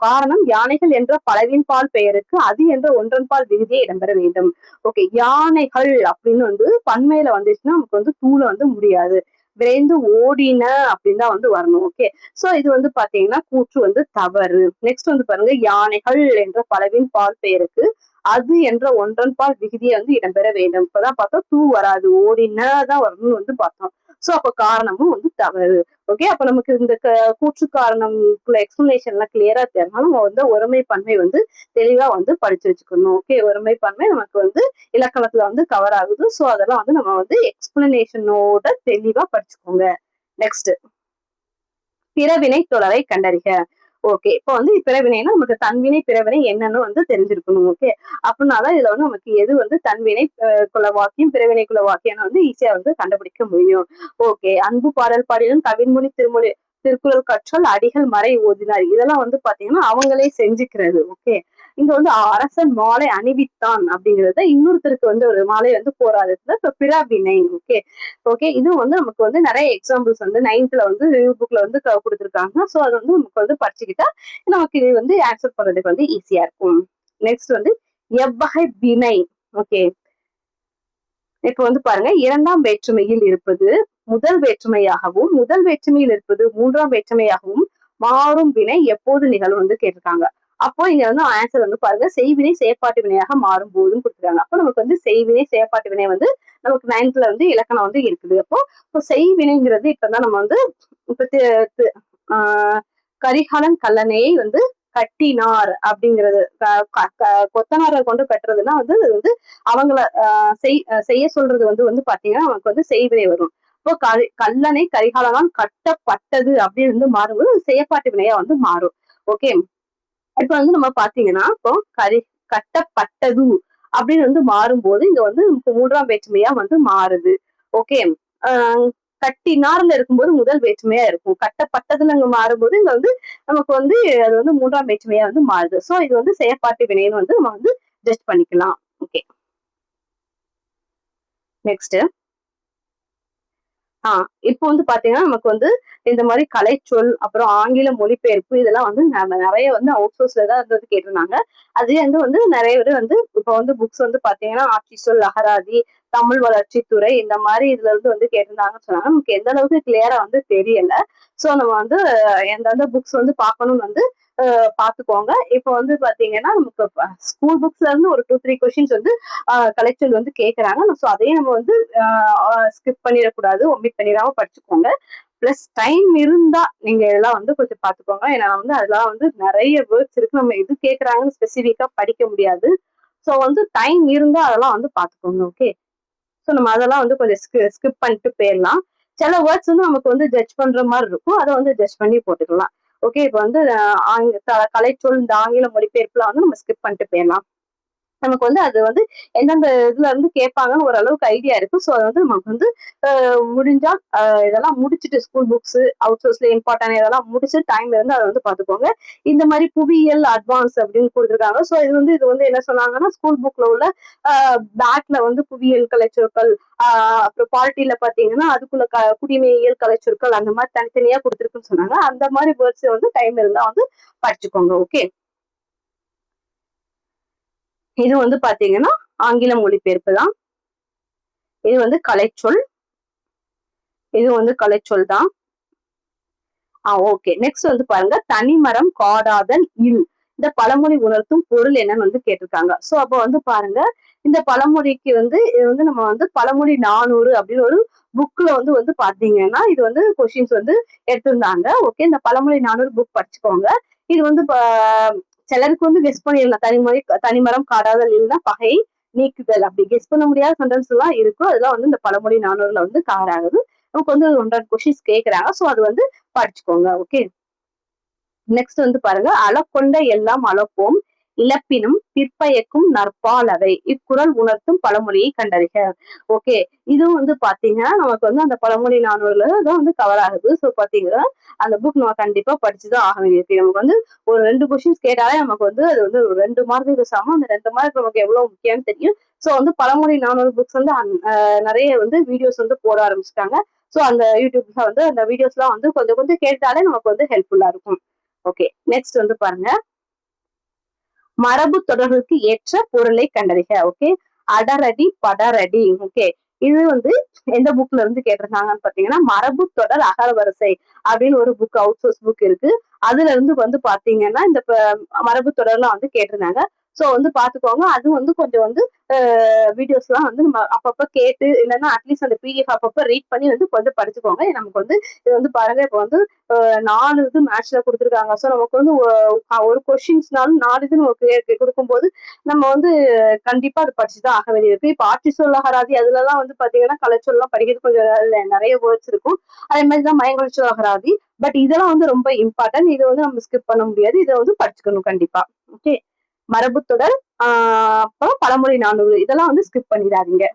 காரணம் யானைகள் என்ற பலவின் பால் பெயருக்கு அது என்ற ஒன்றன் பால் விகுதியை இடம்பெற வேண்டும். ஓகே, யானைகள் அப்படின்னு வந்து பன்மையில வந்துச்சுன்னா நமக்கு வந்து தூள வந்து முடியாது, விரைந்து ஓடின அப்படின்னு தான் வந்து வரணும். ஓகே, சோ இது வந்து பாத்தீங்கன்னா கூற்று வந்து தவறு. நெக்ஸ்ட் வந்து பாருங்க, யானைகள் என்ற பலவின் பால் பெயருக்கு அது என்ற ஒன்றன் பால் விகுதியை வந்து இடம்பெற வேண்டும். இப்பதான் பார்த்தோம் தூ வராது, ஓடினதான் வரணும்னு வந்து பார்த்தோம். சோ அப்ப காரணமும் வந்து தவறு. ஓகே, அப்ப நமக்கு இந்த கூற்று காரணம் எக்ஸ்பிளனேஷன் எல்லாம் கிளியரா தெரியும். நம்ம வந்து ஒருமை பன்மை வந்து தெளிவா வந்து படிச்சு வச்சுக்கணும். ஓகே, ஒருமை பன்மை நமக்கு வந்து இலக்கணத்துல வந்து கவர் ஆகுது. சோ அதெல்லாம் வந்து நம்ம வந்து எக்ஸ்பிளனேஷனோட தெளிவா படிச்சுக்கோங்க. நெக்ஸ்ட், பிறவினை தொடரை கண்டறிக. ஓகே, இப்போ வந்து பிறவினைனா நமக்கு தன்வினை பிறவினை என்னன்னு வந்து தெரிஞ்சிருக்கணும். ஓகே, அப்படின்னாதான் இதுல வந்து நமக்கு எது வந்து தன்வினை குல வாக்கியம் பிறவினை குல வாக்கியம் வந்து ஈஸியா வந்து கண்டுபிடிக்க முடியும். ஓகே, அன்பு பாடல் பாடிலும் கவின்மொழி திருமொழி திருக்குறள் கற்றல் அடிகள் மறை ஓதினார், இதெல்லாம் வந்து பாத்தீங்கன்னா அவங்களே செஞ்சுக்கிறது. ஓகே, இங்க வந்து அரசன் மாலை அணிவித்தான் அப்படிங்கறத இன்னொருத்தருக்கு வந்து ஒரு மாலை வந்து போராடுறது பிறவினை. ஓகே, ஓகே, இது வந்து நமக்கு வந்து நிறைய எக்ஸாம்பிள்ஸ் வந்து 9th வந்து புக்ல வந்து கொடுத்துருக்காங்க. சோ அது வந்து நமக்கு வந்து படிச்சுக்கிட்டா நமக்கு இது வந்து ஆன்சர் பண்றதுக்கு வந்து ஈஸியா இருக்கும். நெக்ஸ்ட் வந்து எவ்வகை வினை. ஓகே, இப்ப வந்து பாருங்க, இரண்டாம் வேற்றுமையில் இருப்பது முதல் வேற்றுமையாகவும், முதல் வேற்றுமையில் இருப்பது மூன்றாம் வேற்றுமையாகவும் மாறும் வினை எப்போது நிகழும் வந்து கேட்டிருக்காங்க. அப்போ இங்க வந்து ஆன்சர் வந்து பாருங்க, செய்வினை செயற்பாட்டு வினையாக மாறும் போதுன்னு கொடுத்துருக்காங்க. அப்போ நமக்கு வந்து செய்வினை செயற்பாட்டு வினை வந்து நமக்கு 9th வந்து இலக்கணம் வந்து இருக்குது. அப்போ செய்வினைங்கிறது இப்பதான் நம்ம வந்து இப்ப கரிகாலன் கல்லணையை வந்து கட்டினார் அப்படிங்கிறது. கொத்தனாரை கொண்டு கட்டுறதுன்னா வந்து அவங்கள செய்ய சொல்றது வந்து பாத்தீங்கன்னா நமக்கு வந்து செய்வினை வரும். இப்போ கல்லணை கரிகாலனால் கட்டப்பட்டது அப்படின்னு வந்து மாறும்போது செயற்பாட்டு வினையா வந்து மாறும். ஓகே, இப்ப வந்து நம்ம பாத்தீங்கன்னா இப்போ கட்டப்பட்டது அப்படின்னு வந்து மாறும்போது இங்க வந்து நமக்கு 3ஆம் வேற்றுமையா வந்து மாறுது. ஓகே, கட்டினார்ல இருக்கும்போது முதல் வேற்றுமையா இருக்கும். கட்டப்பட்டதுல அங்க மாறும்போது இங்க வந்து நமக்கு வந்து அது வந்து 3ஆம் வேற்றுமையா வந்து மாறுது. சோ இது வந்து செயற்பாட்டு வினைன்னு வந்து நம்ம வந்து ஜட்ஜ் பண்ணிக்கலாம். ஓகே, நெக்ஸ்ட் இப்போ வந்து பாத்தீங்கன்னா நமக்கு வந்து இந்த மாதிரி கலைச்சொல், அப்புறம் ஆங்கில மொழிபெயர்ப்பு இதெல்லாம் வந்து நிறைய வந்து அவுட் சோர்ஸ்ல தான் வந்து கேட்டிருந்தாங்க. அதே வந்து நிறைய பேர் வந்து இப்போ வந்து புக்ஸ் வந்து பாத்தீங்கன்னா ஆட்சிச்சொல், அகராதி, தமிழ் வளர்ச்சித்துறை இந்த மாதிரி இதுல இருந்து வந்து கேட்டிருந்தாங்கன்னு சொன்னாங்க. நமக்கு எந்த அளவுக்கு கிளியரா வந்து தெரியல. சோ நம்ம வந்து எந்தெந்த புக்ஸ் வந்து பார்க்கணும்னு வந்து பாத்துக்கோங்க. இப்போ வந்து பாத்தீங்கன்னா நமக்கு ஸ்கூல் புக்ஸ்ல இருந்து ஒரு 2-3 கொஸ்டின்ஸ் வந்து கலைச்சொல் வந்து கேக்குறாங்க. சோ அதையும் நம்ம வந்து ஸ்கிப் பண்ணிடக்கூடாது, ஒமிட் பண்ணிடாம படிச்சுக்கோங்க. பிளஸ் டைம் இருந்தா நீங்க இதெல்லாம் வந்து கொஞ்சம் பாத்துக்கோங்க. ஏன்னா வந்து அதெல்லாம் வந்து நிறைய வேர்ட்ஸ் இருக்கு. நம்ம எது கேக்குறாங்கன்னு ஸ்பெசிஃபிக்கா படிக்க முடியாது. சோ வந்து டைம் இருந்தா அதெல்லாம் வந்து பாத்துக்கோங்க. ஓகே, சோ நம்ம அதெல்லாம் வந்து கொஞ்சம் ஸ்கிப் பண்ணிட்டு போயிடலாம். சில வேர்ட்ஸ் வந்து நமக்கு வந்து ஜட்ஜ் பண்ற மாதிரி இருக்கும். அதை வந்து ஜட்ஜ் பண்ணி போட்டுக்கலாம். ஓகே, இப்போ வந்து கலைச்சொல் இந்த ஆங்கில மொழிபெயர்ப்புல வந்து நம்ம ஸ்கிப் பண்ணிட்டு போயிடலாம். நமக்கு வந்து அது வந்து எந்தெந்த இதுல இருந்து கேட்பாங்கன்னு ஓரளவுக்கு ஐடியா இருக்கு. ஸோ அது வந்து நமக்கு வந்து முடிஞ்சா இதெல்லாம் முடிச்சுட்டு ஸ்கூல் புக்ஸ் அவுட் சோர்ஸ்ல இம்பார்ட்டன் இதெல்லாம் முடிச்சு டைம் இருந்து அதை வந்து பாத்துக்கோங்க. இந்த மாதிரி புவியியல் அட்வான்ஸ் அப்படின்னு கொடுத்துருக்காங்க. ஸோ இது வந்து என்ன சொன்னாங்கன்னா ஸ்கூல் புக்ல உள்ள பேக்ல வந்து புவியியல் கலைச்சொற்கள், அப்புறம் பாலிட்டியில பாத்தீங்கன்னா அதுக்குள்ள குடிமையியல் கலைச்சொற்கள் அந்த மாதிரி தனித்தனியா கொடுத்துருக்குன்னு சொன்னாங்க. அந்த மாதிரி வேர்ட்ஸ் வந்து டைம் இருந்தா வந்து படிச்சுக்கோங்க. ஓகே, இது வந்து பாத்தீங்கன்னா ஆங்கில மொழிபெயர்ப்பு தான். இது வந்து கலைச்சொல், இது வந்து கலைச்சொல் தான். ஓகே, நெக்ஸ்ட் வந்து பாருங்க தனிமரம் காடாதல் இல். இந்த பழமொழி உணர்த்தும் பொருள் என்னன்னு வந்து கேட்டிருக்காங்க. சோ அப்போ வந்து பாருங்க இந்த பழமொழிக்கு வந்து இது வந்து நம்ம வந்து பழமொழி 400 அப்படின்னு ஒரு புக்ல வந்து பாத்தீங்கன்னா இது வந்து கொஸ்டின்ஸ் வந்து எடுத்திருந்தாங்க. ஓகே, இந்த பழமொழி 400 புக் படிச்சுக்கோங்க. இது வந்து சிலருக்கு வந்து கெஸ் பண்ணிடலாம். தனிமரம் காடாதல் இல்லைன்னா பகை நீக்குதல் அப்படி கெஸ் பண்ண முடியாத சென்டென்ஸ் எல்லாம் இருக்கும். அதெல்லாம் வந்து இந்த பழமொழி 400ல வந்து கவர் ஆகுது. நமக்கு வந்து 100 கொஸ்டின்ஸ் கேக்குறாங்க. சோ அது வந்து படிச்சுக்கோங்க. ஓகே, நெக்ஸ்ட் வந்து பாருங்க அளக்கொண்ட எல்லாம் அளப்போம் இழப்பினும் பிற்பயக்கும் நற்பாலவை இக்குறள் உணர்த்தும் பழமொழியை கண்டறிக. ஓகே, இதுவும் வந்து பாத்தீங்கன்னா நமக்கு வந்து அந்த பழமொழி 400ல தான் வந்து கவர் ஆகுது. சோ பாத்தீங்கன்னா அந்த புக் நம்ம கண்டிப்பா படிச்சுதான் ஆக வேண்டியிருக்கு. நமக்கு வந்து ஒரு 2 கொஸ்டின்ஸ் கேட்டாலே நமக்கு வந்து அது வந்து 2 மார்க்குக்கு சமம். அந்த 2 மார்க் நமக்கு எவ்வளவு முக்கியம்னு தெரியும். சோ வந்து பழமொழி 400 புக்ஸ் வந்து நிறைய வந்து வீடியோஸ் வந்து போட ஆரம்பிச்சிட்டாங்க. சோ அந்த யூடியூப்ல வந்து அந்த வீடியோஸ் எல்லாம் வந்து கொஞ்சம் கொஞ்சம் கேட்டாலே நமக்கு வந்து ஹெல்ப்ஃபுல்லா இருக்கும். ஓகே, நெக்ஸ்ட் வந்து பாருங்க மரபு தொடர்களுக்கு ஏற்ற பொருளை கண்டறிக. ஓகே, அடரடி படரடி. ஓகே, இது வந்து எந்த புக்ல இருந்து கேட்டிருக்காங்கன்னு பாத்தீங்கன்னா மரபு தொடர் அகரவரிசை அப்படின்னு ஒரு புக் அவுட் சோர்ஸ் புக் இருக்கு. அதுல இருந்து வந்து பாத்தீங்கன்னா இந்த மரபு தொடர்லாம் வந்து கேட்டிருந்தாங்க. சோ வந்து பாத்துக்கோங்க. அது வந்து கொஞ்சம் வந்து வீடியோஸ் எல்லாம் வந்து நம்ம அப்பப்ப கேட்டு இல்லைன்னா அட்லீஸ்ட் அந்த பிடிஎஃப் அப்பப்ப ரீட் பண்ணி வந்து கொஞ்சம் படிச்சுக்கோங்க. நமக்கு வந்து இது வந்து பாருங்க இப்ப வந்து 4 இது மேட்ச்ல கொடுத்துருக்காங்க. சோ நமக்கு வந்து ஒரு கொஸ்டின்ஸ்னாலும் 4 இது நமக்கு கொடுக்கும்போது நம்ம வந்து கண்டிப்பா அது படிச்சுதான் ஆக வேண்டியிருக்கு. இப்ப ஆட்சி சொல் அகராதி அதுல எல்லாம் வந்து பாத்தீங்கன்னா கலைச்சொல்லாம் படிக்கிறது கொஞ்சம் நிறைய வேர்ட்ஸ் இருக்கும். அதே மாதிரிதான் மயங்கொழிச்சொல் அகராதி. பட் இதெல்லாம் வந்து ரொம்ப இம்பார்ட்டன்ட். இதை வந்து நம்ம ஸ்கிப் பண்ண முடியாது. இதை வந்து படிச்சுக்கணும் கண்டிப்பா. ஓகே, மரபுத்தொடர் அப்புறம் பழமொழி 400 இதெல்லாம் வந்து ஸ்கிப் பண்ணிடாதீங்க.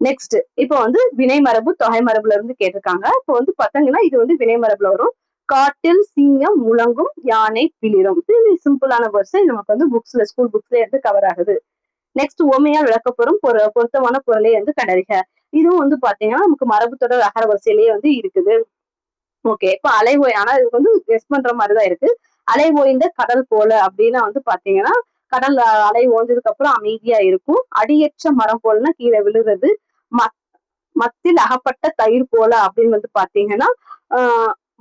நெக்ஸ்ட் இப்போ வந்து வினை மரபு தொகை மரபுல இருந்து கேட்டிருக்காங்க. இப்போ வந்து பாத்தீங்கன்னா இது வந்து வினை மரபுல வரும். காட்டில் சிங்கம் முழங்கும் யானை பிளிரும். இது சிம்பிளான வேர்ட்ஸ் நமக்கு வந்து புக்ஸ்ல ஸ்கூல் புக்ஸ்ல இருந்து கவர் ஆகுது. நெக்ஸ்ட் ஓமையால் விளக்கப்பெறும் பொருத்தமான பொருளை வந்து கண்டறிக. இதுவும் வந்து பாத்தீங்கன்னா நமக்கு மரபு தொடர் அகர வரிசையிலேயே வந்து இருக்குது. ஓகே, இப்ப அலை ஓய் ஆனா இது வந்து கெஸ் பண்ற மாதிரிதான் இருக்கு. அலை ஓய்ந்த கடல் போல அப்படின்னா வந்து பாத்தீங்கன்னா கடல் அலை ஓய்ந்ததுக்கு அப்புறம் அமைதியா இருக்கும். அடியற்ற மரம் போலன்னா கீழே விழுறது. மத்தில் அகப்பட்ட தயிர் போல அப்படின்னு வந்து பாத்தீங்கன்னா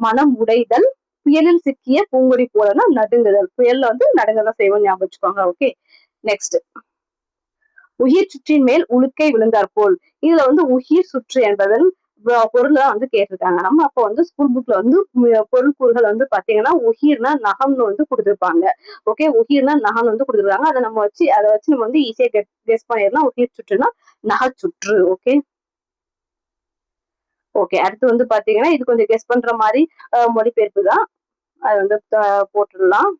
மனம் உடைதல். புயலில் சிக்கிய பூங்கொடி போலன்னா நடுங்குதல். புயல்ல வந்து நடுங்கதான் செய்வோம், ஞாபகம் வச்சுக்கோங்க. ஓகே, நெக்ஸ்ட் உயிர் சுற்றின் மேல் உழுக்கை விழுந்தார் போல். இதுல வந்து உயிர் சுற்று என்பதன் பொருள்லாம் வந்து கேட்டிருக்காங்க. நம்ம அப்போ வந்து ஸ்கூல் புக்ல வந்து பொருள் கூறுகள் வந்து பாத்தீங்கன்னா உகிர்னா நகம்னு வந்து கொடுத்திருப்பாங்க. ஓகே, உகிர்னா நகம் வந்து கொடுத்திருக்காங்க. அதை வச்சு நம்ம வந்து ஈஸியா கெஸ் பண்ணிடலாம். உகிர் சுற்றுனா நகைச்சுற்று. ஓகே ஓகே, அடுத்து வந்து பாத்தீங்கன்னா இது கொஞ்சம் கெஸ் பண்ற மாதிரி மொழிபெயர்ப்பு தான். அது வந்து போட்டுடலாம்.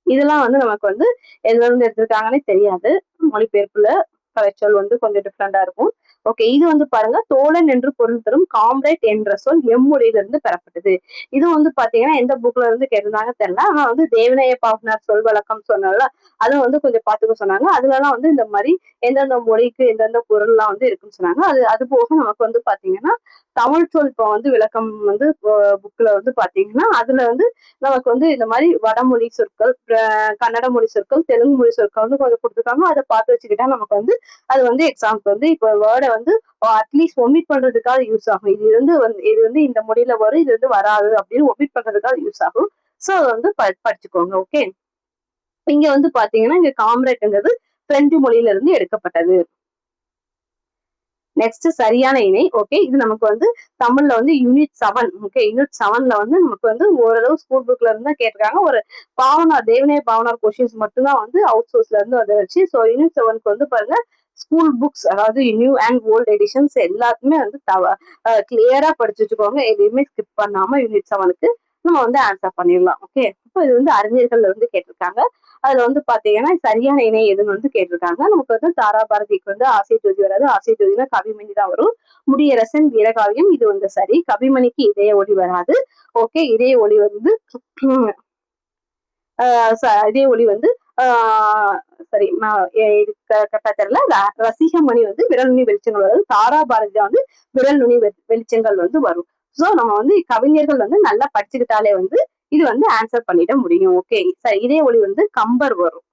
இதெல்லாம் வந்து நமக்கு வந்து எதுல இருந்து எடுத்திருக்காங்கன்னே தெரியாது. மொழிபெயர்ப்புல கலைச்சொல் வந்து கொஞ்சம் டிஃப்ரெண்டா இருக்கும். ஓகே, இது வந்து பாருங்க, தோழன் என்று பொருள் தரும் காம்ரேட் என்ற சொல் எம்மொழியிலிருந்து பெறப்பட்டது. இது வந்து பாத்தீங்கன்னா எந்த புக்ல இருந்து கேட்டிருந்தாங்க தெரியல. ஆனா வந்து தேவநேய பாவனார் சொல் வழக்கம் சொன்னால அதை வந்து கொஞ்சம் பாத்துக்க சொன்னாங்க. அதுலலாம் வந்து இந்த மாதிரி எந்தெந்த மொழிக்கு எந்தெந்த பொருள்லாம் வந்து இருக்குன்னு சொன்னாங்க. அது போக நமக்கு வந்து பாத்தீங்கன்னா தமிழ் சொல் இப்போ வந்து விளக்கம் வந்து புக்ல வந்து பாத்தீங்கன்னா அதுல வந்து நமக்கு வந்து இந்த மாதிரி வடமொழி சொற்கள், கன்னட மொழி சொற்கள், தெலுங்கு மொழி சொற்கள் வந்து கொஞ்சம் கொடுத்துருக்காங்க. அதை பார்த்து வச்சுக்கிட்டா நமக்கு வந்து அது வந்து எக்ஸாம்க்கு வந்து இப்போ வேர்டை வந்து அட்லீஸ்ட் ஒமிட் பண்றதுக்காக யூஸ் ஆகும். இது வந்து இந்த மொழியில வரும், இது வந்து வராது அப்படின்னு ஒமிட் பண்றதுக்காக யூஸ் ஆகும். சோ அதை வந்து படிச்சுக்கோங்க. ஓகே, இங்க வந்து பாத்தீங்கன்னா இங்க காம்ரேட்ங்கிறது பிரெஞ்சு மொழியில இருந்து எடுக்கப்பட்டது. நெக்ஸ்ட் சரியான இணை. ஓகே, இது நமக்கு வந்து தமிழ்ல வந்து யூனிட் 7. ஓகே, யூனிட் 7ல வந்து நமக்கு வந்து ஓரளவு ஸ்கூல் புக்ல இருந்து தான் கேட்டிருக்காங்க. ஒரு தேவநேய பாவனார் கொஸ்டின்ஸ் மட்டும்தான் வந்து அவுட் சோர்ஸ்ல இருந்து வந்துருச்சு. ஸோ யூனிட் 7க்கு வந்து பாருங்க, ஸ்கூல் புக்ஸ் அதாவது நியூ அண்ட் ஓல்ட் எடிஷன்ஸ் எல்லாத்துமே வந்து கிளியரா படிச்சு வச்சுக்கோங்க. எதையுமே ஸ்கிப் பண்ணாம யூனிட் 7க்கு நம்ம வந்து ஆன்சர் பண்ணிடலாம். ஓகே, இப்போ இது வந்து அறிஞர்கள் வந்து கேட்டிருக்காங்க. அதுல வந்து பாத்தீங்கன்னா சரியான இணை எதுன்னு வந்து கேட்டிருக்காங்க. நமக்கு வந்து தாராபாரதிக்கு வந்து ஆசை ஜோதி வராது. ஆசை ஜோதினா கவிமணி தான் வரும். முடியரசன் வீரகாவியம் இது வந்து சரி. கவிமணிக்கு இதய ஒளி வராது. ஓகே, இதய ஒளி வந்து இதய ஒளி வந்து சரி, கரெக்டா தெரியல. ரசிகமணி வந்து விரல் நுனி வெளிச்சங்கள் வரும். தாராபாரதி தான் வந்து விரல் நுனி வெளிச்சங்கள் வந்து வரும். சோ நம்ம வந்து கவிஞர்கள் வந்து நல்லா படிச்சுக்கிட்டாலே வந்து இது வந்து ஆன்சர் பண்ணிட முடியும். ஓகே, சரி, இதய ஒளி வந்து கம்பர் வரும்.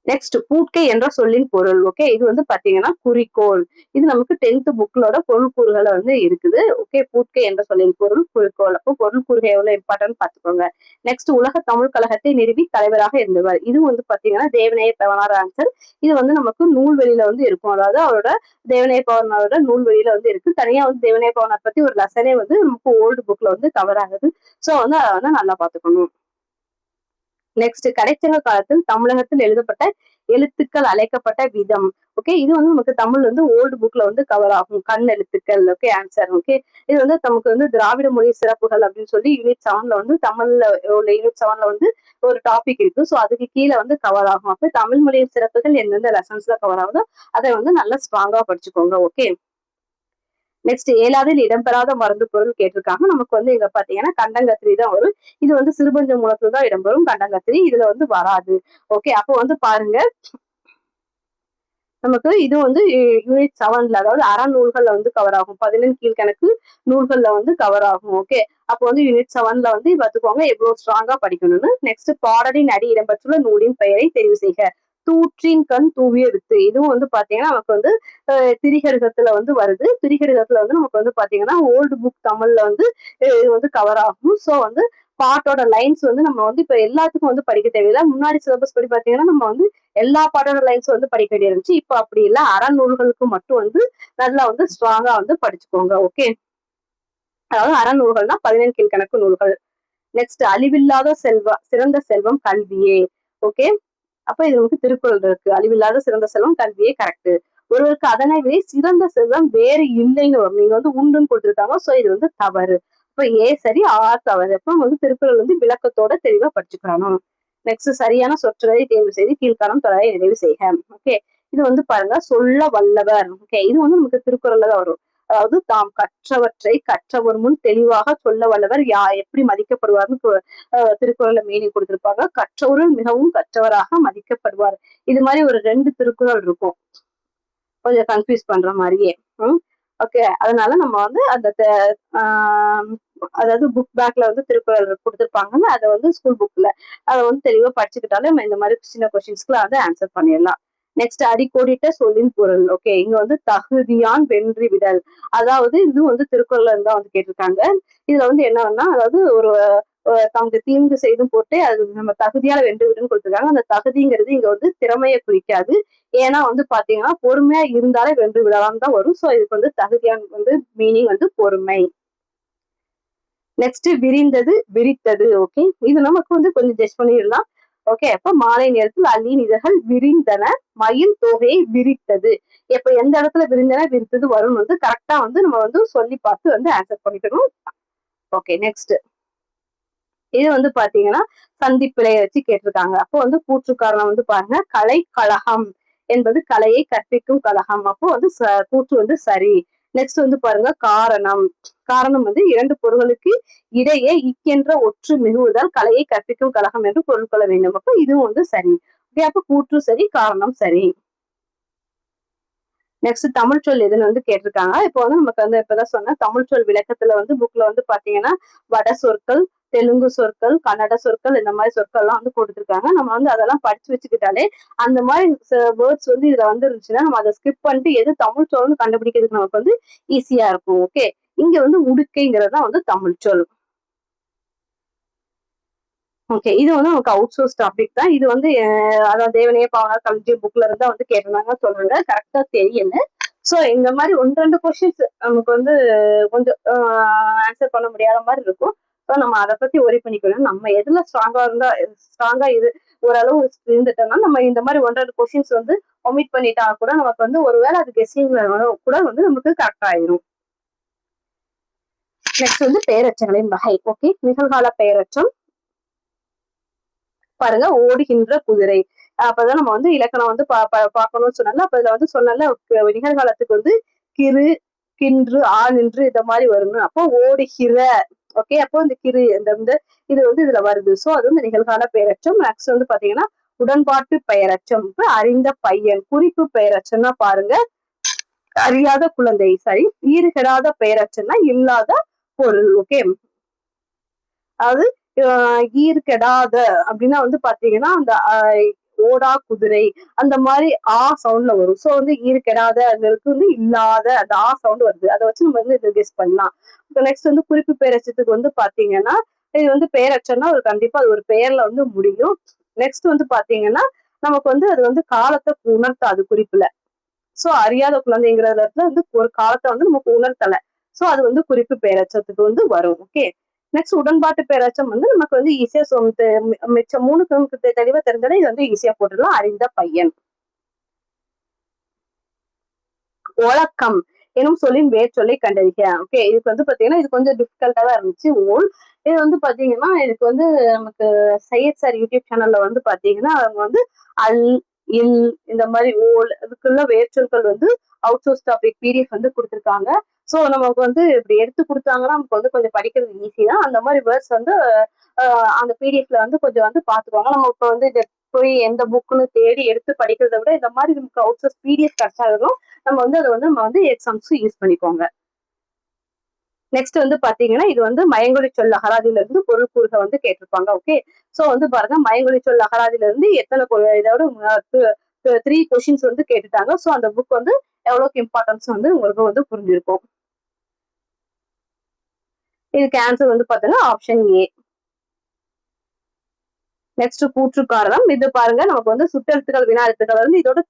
நெக்ஸ்ட், பூட்கை என்ற சொல்லின் பொருள். ஓகே, இது வந்து பாத்தீங்கன்னா குறிக்கோள். இது நமக்கு 10th புக்லோட பொருள் கூறுகளை வந்து இருக்குது. ஓகே, பூட்கை என்ற சொல்லின் பொருள் குறிக்கோள். அப்போ பொருள் கூறுகை எவ்வளவு இம்பார்ட்டன் பாத்துக்கோங்க. நெக்ஸ்ட், உலக தமிழ் கழகத்தை நிறுவி தலைவராக இருந்தவர். இது வந்து பாத்தீங்கன்னா தேவநேய பாவனார் ஆன்சர். இது வந்து நமக்கு நூல்வெளியில வந்து இருக்கும். அதாவது அவரோட தேவநேய பாவனாரோட நூல்வெளியில வந்து இருக்கு. தனியா வந்து தேவநேய பாவனார் பத்தி ஒரு லெசனே வந்து நமக்கு ஓல்டு புக்ல வந்து கவர் ஆகுது. சோ வந்து அதை வந்து நல்லா பாத்துக்கணும். நெக்ஸ்ட், கடைச்சங்க காலத்தில் தமிழகத்தில் எழுதப்பட்ட எழுத்துக்கள் அழைக்கப்பட்ட விதம். ஓகே, இது வந்து நமக்கு தமிழ் வந்து ஓல்டு புக்ல வந்து கவர் ஆகும். கண் எழுத்துக்கள். Okay, answer. ஓகே, இது வந்து நமக்கு வந்து திராவிட மொழி சிறப்புகள் அப்படின்னு சொல்லி யூனிட் 7ல வந்து தமிழ்ல உள்ள யூனிட் 7ல வந்து ஒரு டாபிக் இருக்கு. ஸோ அதுக்கு கீழே வந்து கவர் ஆகும். அப்ப தமிழ் மொழியின் சிறப்புகள் எந்தெந்த லெசன்ஸ்ல கவர் ஆகுதோ அதை வந்து நல்லா ஸ்ட்ராங்கா படிச்சுக்கோங்க. ஓகே, நெக்ஸ்ட், 7வதில் இடம்பெறாத மருந்து பொருள் கேட்டிருக்காங்க. நமக்கு வந்து இங்க பாத்தீங்கன்னா கண்டங்கத்திரி தான் வரும். இது வந்து சிறுபஞ்ச மூலத்துல தான் இடம்பெறும் கண்டங்கத்திரி. இதுல வந்து வராது. ஓகே, அப்போ வந்து பாருங்க, நமக்கு இது வந்து யூனிட் 7ல அதாவது அறநூல்கள்ல வந்து கவர் ஆகும். 11 கீழ்கணக்கு நூல்கள்ல வந்து கவர் ஆகும். ஓகே, அப்போ வந்து யூனிட் 7ல வந்து பார்த்துக்கோங்க எவ்வளவு ஸ்ட்ராங்கா படிக்கணும்னு. நெக்ஸ்ட், பாடலின் அடி இடம்பெற்றுள்ள நூலின் பெயரை தெரிவு செய்க. தூற்றின் கண் தூவிய வித்து. இதுவும் வந்து பாத்தீங்கன்னா நமக்கு வந்து திரிகடுகத்துல வந்து வருது. திரிகடுகத்துல வந்து நமக்கு வந்து பாத்தீங்கன்னா ஓல்டு புக் தமிழ்ல வந்து இது வந்து கவர் ஆகும். ஸோ வந்து பாட்டோட லைன்ஸ் வந்து நம்ம வந்து இப்ப எல்லாத்துக்கும் வந்து படிக்க தேவையில்லை. முன்னாடி சிலபஸ் படி பாத்தீங்கன்னா நம்ம வந்து எல்லா பாட்டோட லைன்ஸ் வந்து படிக்க வேண்டிய இருந்துச்சு. இப்ப அப்படி இல்லை. அறநூல்களுக்கு மட்டும் வந்து நல்லா வந்து ஸ்ட்ராங்கா வந்து படிச்சுக்கோங்க. ஓகே, அதாவது அறநூல்கள்னா 17 கீழ்கணக்கு நூல்கள். நெக்ஸ்ட், அழிவில்லாத சிறந்த செல்வம் கல்வியே. ஓகே, அப்ப இது நமக்கு திருக்குறள் இருக்கு. அழிவில்லாத சிறந்த செல்வம் கல்வியே கரெக்ட். ஒருவருக்கு அதனவே சிறந்த செல்வம் வேறு இல்லைன்னு வரும். நீங்க வந்து உண்டுன்னு கொடுத்துருக்காங்க. சோ இது வந்து தவறு. இப்ப சரி, தவறு. அப்ப வந்து திருக்குறள் வந்து விளக்கத்தோட தெளிவா படிச்சுக்கணும். நெக்ஸ்ட், சரியான சொற்றொடரை தேர்வு செய்து கீழ்காணும் தொடரை நிறைவு செய்க. ஓகே, இது வந்து பாருங்க, சொல்ல வல்லவர். ஓகே, இது வந்து நமக்கு திருக்குறள்ல தான் வரும். அதாவது தாம் கற்றவற்றை கற்றவர் முன் தெளிவாக சொல்ல வல்லவர் எப்படி மதிக்கப்படுவார்னு திருக்குறள்ல மீனிங் கொடுத்திருப்பாங்க. கற்றவருள் மிகவும் கற்றவராக மதிக்கப்படுவார். இது மாதிரி ஒரு 2 திருக்குறள் இருக்கும். கொஞ்சம் கன்ஃபியூஸ் பண்ற மாதிரியே. ஓகே, அதனால நம்ம வந்து அந்த அதாவது புக் பேக்ல வந்து திருக்குறள் கொடுத்திருப்பாங்கன்னு அதை வந்து ஸ்கூல் புக்ல அதை வந்து தெளிவா படிச்சுக்கிட்டாலே நம்ம இந்த மாதிரி சின்ன கொஸ்டின்ஸ்க்குலாம் வந்து ஆன்சர் பண்ணிடலாம். நெக்ஸ்ட், அடிக்கோடிட்ட சொல்லின் பொருள். ஓகே, இங்க வந்து தகுதியான் வென்றி விடல். அதாவது இது வந்து திருக்குறள்ல இருந்தா வந்து கேட்டிருக்காங்க. இதுல வந்து என்னன்னா, அதாவது ஒரு தமக்கு தீங்கு செய்தும் போட்டு அது நம்ம தகுதியால வென்று விடுன்னு கொடுத்துருக்காங்க. அந்த தகுதிங்கிறது இங்க வந்து திறமையை குறிக்காது. ஏன்னா வந்து பாத்தீங்கன்னா பொறுமையா இருந்தாலே வென்று விடலாம் தான் வரும். சோ இதுக்கு வந்து தகுதியான வந்து மீனிங் வந்து பொறுமை. நெக்ஸ்ட் விரிந்தது விரித்தது. ஓகே, இது நமக்கு வந்து கொஞ்சம் ஜெஸ்ட் பண்ணிடலாம். ஓகே, அப்ப மாலை நேரத்தில் அல்லியின் இதழ்கள் விரிந்தன, மயில் தோகையை விரித்தது. இப்ப எந்த இடத்துல விரிந்தன விரித்தது வரும் வந்து கரெக்டா வந்து நம்ம வந்து சொல்லி பார்த்து வந்து ஆன்சர் பண்ணிக்கணும். ஓகே, நெக்ஸ்ட் இது வந்து பாத்தீங்கன்னா சந்திப்பிழைய வச்சு கேட்டிருக்காங்க. அப்போ வந்து கூற்றுக்காரணம் வந்து பாருங்க, கலை கழகம் என்பது கலையை கற்பிக்கும் கழகம். அப்போ வந்து கூற்று வந்து சரி. நெக்ஸ்ட் வந்து பாருங்க காரணம். காரணம் வந்து இரண்டு பொருள்களுக்கு இடையே இக்கென்ற ஒற்று மிகுவதால் கலையை கற்பிக்கும் கழகம் என்று பொருள் கொள்ள வேண்டும். அப்போ இதுவும் வந்து சரி. அப்ப கூற்று சரி, காரணம் சரி. நெக்ஸ்ட் தமிழ் சொல் எதுன்னு வந்து கேட்டிருக்காங்க. இப்போ வந்து நமக்கு வந்து இப்பதான் சொன்ன தமிழ் சொல் விளக்கத்துல வந்து புக்ல வந்து பாத்தீங்கன்னா வட சொற்கள், தெலுங்கு சொற்கள், கன்னட சொற்கள் இந்த மாதிரி சொற்கள் எல்லாம் வந்து கொடுத்துருக்காங்க. நம்ம வந்து அதெல்லாம் படிச்சு வச்சுக்கிட்டாலே அந்த மாதிரி வேர்ட்ஸ் வந்து இதுல வந்து இருந்துச்சுன்னா நம்ம அதை ஸ்கிப் பண்ணிட்டு எது தமிழ் சொல்னு கண்டுபிடிக்கிறதுக்கு நமக்கு வந்து ஈஸியா இருக்கும். ஓகே, இங்க வந்து உடுக்கைங்கிறது தான் வந்து தமிழ் சொல். ஓகே, இது வந்து நமக்கு அவுட் சோர்ஸ் டாபிக் தான். இது வந்து அதாவது தேவனையே பாவனார் கல்வி புக்ல இருந்தா வந்து கேட்டிருந்தாங்க சொல்றாங்க. கரெக்டா தெரியல. சோ இந்த மாதிரி ஒன்று ரெண்டு கொஸ்டின்ஸ் நமக்கு வந்து கொஞ்சம் ஆன்சர் பண்ண முடியாத மாதிரி இருக்கும். ஸோ நம்ம அதை பத்தி ஒரி பண்ணிக்கணும். நம்ம எதுல ஸ்ட்ராங்கா இது ஓரளவு இருந்துட்டோம்னா நம்ம இந்த மாதிரி ஒன்று ரெண்டு கொஸ்டின்ஸ் வந்து ஒமிட் பண்ணிட்டா கூட நமக்கு வந்து ஒருவேளை அது கெஸ்ஸிங்ல கூட வந்து நமக்கு கரெக்ட் ஆயிரும். நெக்ஸ்ட் வந்து பெயரச்சங்களின் வகை. ஓகே, நிகழ்கால பெயரச்சம் பாருங்க, ஓடுகின்ற குதிரை. அப்பதான் நம்ம வந்து இலக்கணம் வந்து பார்க்கணும்னு சொன்னால அப்ப இதுல வந்து சொன்னால நிகழ்காலத்துக்கு வந்து கிரு, கின்று, நின்று இந்த மாதிரி வரும்னு. அப்போ ஓடுகிற. ஓகே, அப்போ இந்த கிரு இந்த இது வந்து இதுல வருது. சோ அது வந்து நிகழ்கால பெயரச்சம். நெக்ஸ்ட் வந்து பாத்தீங்கன்னா உடன்பாட்டு பெயரச்சம், அறிந்த பையன். குறிப்பு பெயரச்சம்னா பாருங்க, அறியாத குழந்தை. சரி, ஈறுகெடாத பெயரச்சம்னா இல்லாத பொருள். ஓகே, அதாவது ஈர்கெடாத அப்படின்னா வந்து பாத்தீங்கன்னா அந்த ஓடா குதிரை அந்த மாதிரி சவுண்ட்ல வரும். சோ வந்து ஈர்கெடாத அதுக்கு வந்து இல்லாத அந்த சவுண்ட் வருது. அதை வச்சு நம்ம வந்து இது கெஸ் பண்ணலாம். நெக்ஸ்ட் வந்து குறிப்பு பெயரச்சத்துக்கு வந்து பாத்தீங்கன்னா இது வந்து பெயரச்சம்னா ஒரு கண்டிப்பா அது ஒரு பெயர்ல வந்து முடியும். நெக்ஸ்ட் வந்து பாத்தீங்கன்னா நமக்கு வந்து அது வந்து காலத்தை உணர்த்தாது குறிப்புல. சோ அறியாத குழந்தைங்கிறதுல வந்து ஒரு காலத்தை வந்து நமக்கு உணர்த்தல. சோ அது வந்து குறிப்பு பெயரச்சத்துக்கு வந்து வரும். ஓகே, நெக்ஸ்ட் உடன்பாட்டு பெயரச்சம் வந்து நமக்கு வந்து ஈஸியா மிச்சம் மூணுக்கு தெளிவா தெரிஞ்சாலே இது வந்து ஈஸியா போட்டுடலாம். அறிந்த பையன். ஒழக்கம் எனும் சொல்லின் வேர் சொல்லை கண்டறிக. ஓகே, இதுக்கு வந்து பாத்தீங்கன்னா இது கொஞ்சம் டிஃபிகல்ட்டா தான் இருந்துச்சு. இது வந்து பாத்தீங்கன்னா இதுக்கு வந்து நமக்கு சையத் சார் யூடியூப் சேனல்ல வந்து பாத்தீங்கன்னா அவங்க வந்து அல், இல் இந்த மாதிரி ஓல் அதுக்குள்ள வேர்ச்சொற்கள் வந்து அவுட் சோர்ஸ் டாபிக் பிடிஎஃப் வந்து கொடுத்துருக்காங்க. சோ நமக்கு வந்து இப்படி எடுத்து கொடுத்தாங்கன்னா நமக்கு வந்து கொஞ்சம் படிக்கிறது ஈஸி தான். அந்த மாதிரி வேர்ட்ஸ் வந்து அந்த பிடிஎஃப்ல வந்து கொஞ்சம் வந்து பாத்துக்கோங்க. நம்ம இப்ப வந்து இதை போய் எந்த புக்குன்னு தேடி எடுத்து படிக்கிறத விட இந்த மாதிரி நமக்கு அவுட் சோர்ஸ் பிடிஎஃப் கிடைச்சாலும் நம்ம வந்து அதை வந்து நம்ம வந்து எக்ஸாம்ஸ்க்கு யூஸ் பண்ணிக்கோங்க. நெக்ஸ்ட் வந்து பாத்தீங்கன்னா இது வந்து மயங்கொழி சொல் அகராதியில இருந்து பொருள் கூறுக வந்து கேட்டிருப்பாங்க. ஓகே, சோ வந்து பாருங்க மயங்கொழி சொல் அகராதியில இருந்து எத்தனை இதோட 3 கொஸ்டின்ஸ் வந்து கேட்டுட்டாங்க. சோ அந்த புக் வந்து எவ்வளவுக்கு இம்பார்ட்டன்ஸ் வந்து உங்களுக்கு வந்து புரிஞ்சிருக்கும். இதுக்கு ஆன்சர் வந்து பாத்தீங்கன்னா ஆப்ஷன் ஏ. நெக்ஸ்ட் கூற்று காரணம். இது பாருங்க நமக்கு வந்து சுட்டெழுத்துக்கள் வினா எழுத்துக்கள் வந்து இதோட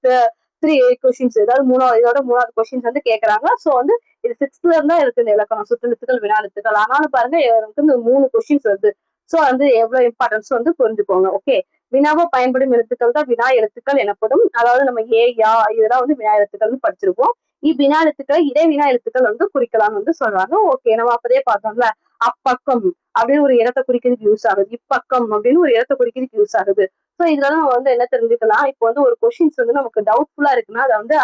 3 கொஸ்டின்ஸ், அதாவது இதோட 3வது கொஸ்டின்ஸ் வந்து கேட்கறாங்க. சோ வந்து இது 6th இருந்தா இருக்கு இந்த இலக்கணம் சுட்டெழுத்துக்கள் வினா எழுத்துக்கள். ஆனாலும் பாருங்க எனக்கு இந்த 3 கொஸ்டின்ஸ் வருது. சோ வந்து எவ்வளவு இம்பார்ட்டன்ஸ் வந்து புரிஞ்சுக்கோங்க. ஓகே, வினாவா பயன்படும் எழுத்துக்கள் தான் வினா எழுத்துக்கள் எனப்படும். அதாவது நம்ம ஏ, யா இதெல்லாம் வந்து வினா எழுத்துக்கள்னு படிச்சிருப்போம். இவ்வினா எழுத்துக்களை இடை வினா எழுத்துக்கள் வந்து குறிக்கலாம்னு வந்து சொல்றாங்க. ஓகே, நம்ம அப்பதே பார்த்தோம்ல, அப்பக்கம் அப்படின்னு ஒரு இடத்தை குறிக்கிறதுக்கு யூஸ் ஆகுது, இப்பக்கம் அப்படின்னு ஒரு இடத்தை குறிக்கிறதுக்கு யூஸ் ஆகுது. சோ இதுல நம்ம வந்து என்ன தெரிஞ்சுக்கலாம், இப்போ வந்து ஒரு கொஸ்டின்ஸ் வந்து நமக்கு டவுட்ஃபுல்லா இருக்குன்னா அதை வந்து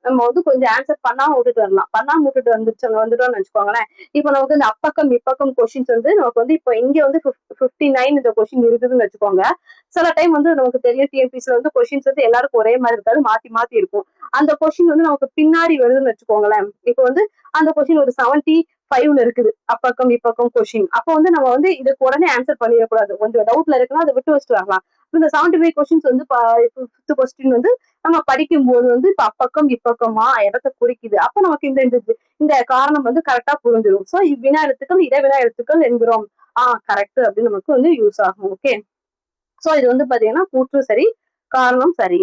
நம்ம வந்து கொஞ்சம் ஆன்சர் பண்ணாம விட்டுட்டு வரலாம். பண்ணாம விட்டுட்டு வந்துட்டோம்னு வச்சுக்கோங்களேன். இப்போ நமக்கு இந்த அப்பக்கம் இப்பக்கம் கொஸ்டின்ஸ் வந்து நமக்கு வந்து இப்போ இங்க வந்து 59 இந்த கொஸ்டின் இருக்குதுன்னு வச்சுக்கோங்க. சில டைம் வந்து நமக்கு தெரியும் டிஎன்பிசில வந்து கொஸ்டின்ஸ் வந்து எல்லாருக்கும் ஒரே மாதிரி இருக்காது, மாத்தி மாத்தி இருக்கும். அந்த கொஸ்டின் வந்து நமக்கு பின்னாடி வருதுன்னு வச்சுக்கோங்களேன். இப்போ வந்து அந்த கொஸ்டின் ஒரு 75ல இருக்குது அப்பக்கம் இப்பக்கம் கொஸ்டின். அப்போ வந்து நம்ம வந்து இதுக்கு உடனே ஆன்சர் பண்ணிடக்கூடாது. கொஞ்சம் டவுட்ல இருக்குன்னா அதை விட்டு வச்சுட்டு வரலாம். இந்த 75 கொஸ்டின்ஸ் வந்து 5th கொஸ்டின் வந்து நம்ம படிக்கும் போது வந்து இப்ப அப்பக்கம் இப்பக்கமா இடத்தை குறிக்குது. அப்ப நமக்கு இந்த இந்த காரணம் வந்து கரெக்டா புரிஞ்சிடும். சோ இவ்வினா எழுத்துக்கள் இடைவினா எழுத்துக்கள் என்கிறோம். கரெக்ட் அப்படின்னு நமக்கு வந்து யூஸ் ஆகும். ஓகே, சோ இது வந்து பாத்தீங்கன்னா கூற்று சரி, காரணம் சரி.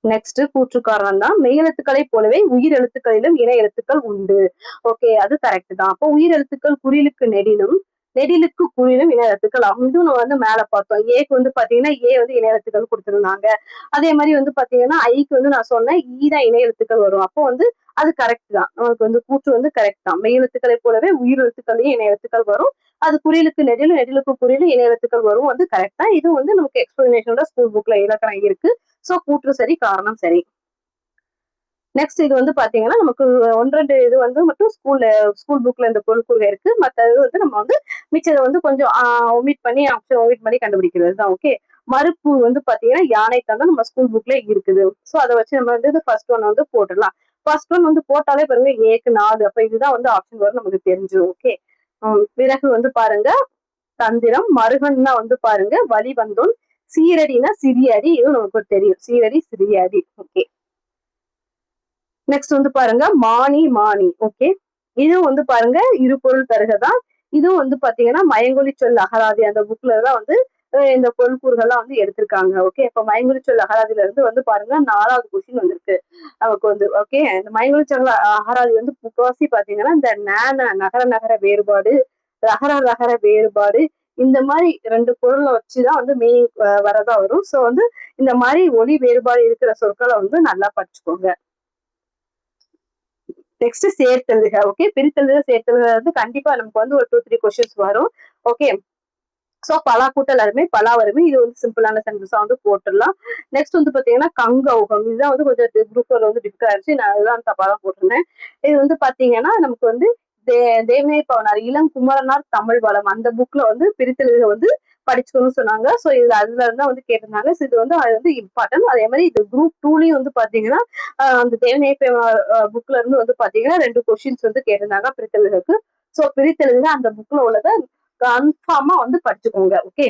நெக்ஸ்ட் கூற்று காரணம் தான். மெய் எழுத்துக்களை போலவே உயிர் எழுத்துக்களிலும் இணை எழுத்துக்கள் உண்டு. ஓகே, அது கரெக்ட் தான். அப்போ உயிர் எழுத்துக்கள் குறிலுக்கு நெடிலும், நெடிலுக்கு குறிலும் இணை எழுத்துக்கள் ஆகும். இதுவும் நம்ம வந்து மேல பார்த்தோம். ஏக்கு வந்து பாத்தீங்கன்னா ஏ வந்து இணை எழுத்துக்கள் கொடுத்திருந்தாங்க. அதே மாதிரி வந்து பாத்தீங்கன்னா ஐக்கு வந்து நான் சொன்னேன் ஈ தான் இணை எழுத்துக்கள் வரும். அப்போ வந்து அது கரெக்ட் தான். நமக்கு வந்து கூற்று வந்து கரெக்ட் தான். மெய் எழுத்துக்களை போலவே உயிர் எழுத்துக்களையும் இணை எழுத்துக்கள் வரும். அது குறிலுக்கு நெடிலும், நெடிலுக்கு குறிலும் இணை எழுத்துக்கள் வரும். வந்து கரெக்ட் தான். இது வந்து நமக்கு எக்ஸ்பிளனேஷனோட ஸ்கூல் புக்ல இலக்கணம் இருக்கு. சோ கூற்று சரி, காரணம் சரி. நெக்ஸ்ட் இது வந்து பாத்தீங்கன்னா நமக்கு 1-2 இது வந்து மட்டும் ஸ்கூல் புக்ல இந்த பொருள்கூறுகள் இருக்கு. மத்த இது வந்து நம்ம வந்து மிச்சதை வந்து கொஞ்சம் ஒமிட் பண்ணி ஆப்ஷன் ஒமிட் பண்ணி கண்டுபிடிக்கிறது தான். ஓகே, மறுப்பு வந்து பாத்தீங்கன்னா யானை தான் நம்ம ஸ்கூல் புக்ல இருக்குது. சோ அதை வச்சு நம்ம வந்து ஃபர்ஸ்ட் ஒன் வந்து போட்டுடலாம். ஃபர்ஸ்ட் ஒன் வந்து போட்டாலே பாருங்க ஏக்கு 4. அப்ப இதுதான் வந்து ஆப்ஷன் வரும் நமக்கு தெரிஞ்சிடும். ஓகே, பிறகு வந்து பாருங்க தந்திரம், மருகன்னா வந்து பாருங்க வழி வந்தோன், சீரடினா சிறிய அடி. இது நமக்கு தெரியும், சீரடி சிறிய அடி. ஓகே, நெக்ஸ்ட் வந்து பாருங்க மானி மானி. ஓகே, இதுவும் வந்து பாருங்க இரு பொருள் தருகதான். இதுவும் வந்து பாத்தீங்கன்னா மயங்கொலி சொல் அகராதி அந்த புக்ல தான் வந்து இந்த பொருள்கூறுகள்லாம் வந்து எடுத்திருக்காங்க. ஓகே, இப்ப மயங்கொலி சொல் அகராதியில இருந்து வந்து பாருங்க 4வது கொஸ்டின் வந்திருக்கு நமக்கு வந்து. ஓகே, இந்த மயங்கொலி சொல் அகராதி வந்து முக்காவாசி பாத்தீங்கன்னா இந்த நகர நகர வேறுபாடு, ரகர ரகர வேறுபாடு, இந்த மாதிரி 2 பொருளை வச்சுதான் வந்து மீனிங் வரதா வரும். சோ வந்து இந்த மாதிரி ஒலி வேறுபாடு இருக்கிற சொற்களை வந்து நல்லா படிச்சுக்கோங்க. நெக்ஸ்ட் சேர்த்தெழுதுக. ஓகே, பிரித்தெழுதுக சேர்த்தெழுதுக வந்து கண்டிப்பா நமக்கு வந்து ஒரு 2-3 கொஸ்டின்ஸ் வரும். ஓகே, சோ பலா கூட்டல் அருமை, பலா வறுமை. இது வந்து சிம்பிளான சென்டென்ஸா வந்து போட்டுடலாம். நெக்ஸ்ட் வந்து பாத்தீங்கன்னா கங்கௌகம். இதுதான் வந்து கொஞ்சம் குரூப் வந்து டிஃபிகல்ட் ஆயிடுச்சு. நான் அதுதான் தப்பா தான் போட்டிருந்தேன். இது வந்து பாத்தீங்கன்னா நமக்கு வந்து தேவநேய பவனார் இளங்குமரனார் தமிழ் வளம் அந்த புக்ல வந்து பிரித்தெழுதுக வந்து படிச்சுக்கணும்னு சொன்னாங்க. சோ இதுல அதுல இருந்தா வந்து கேட்டிருந்தாங்க. சோ இது வந்து அது வந்து இம்பார்ட்டன்ட். அதே மாதிரி இது குரூப் 2லயும் வந்து பாத்தீங்கன்னா அந்த தேவநேய பவனார் புக்ல இருந்து வந்து பாத்தீங்கன்னா 2 கொஸ்டின்ஸ் வந்து கேட்டிருந்தாங்க பிரித்தெழுதுகளுக்கு. சோ பிரித்தெழுதுக அந்த புக்ல உள்ளத கன்ஃபார்மா வந்து படிச்சுக்கோங்க. ஓகே,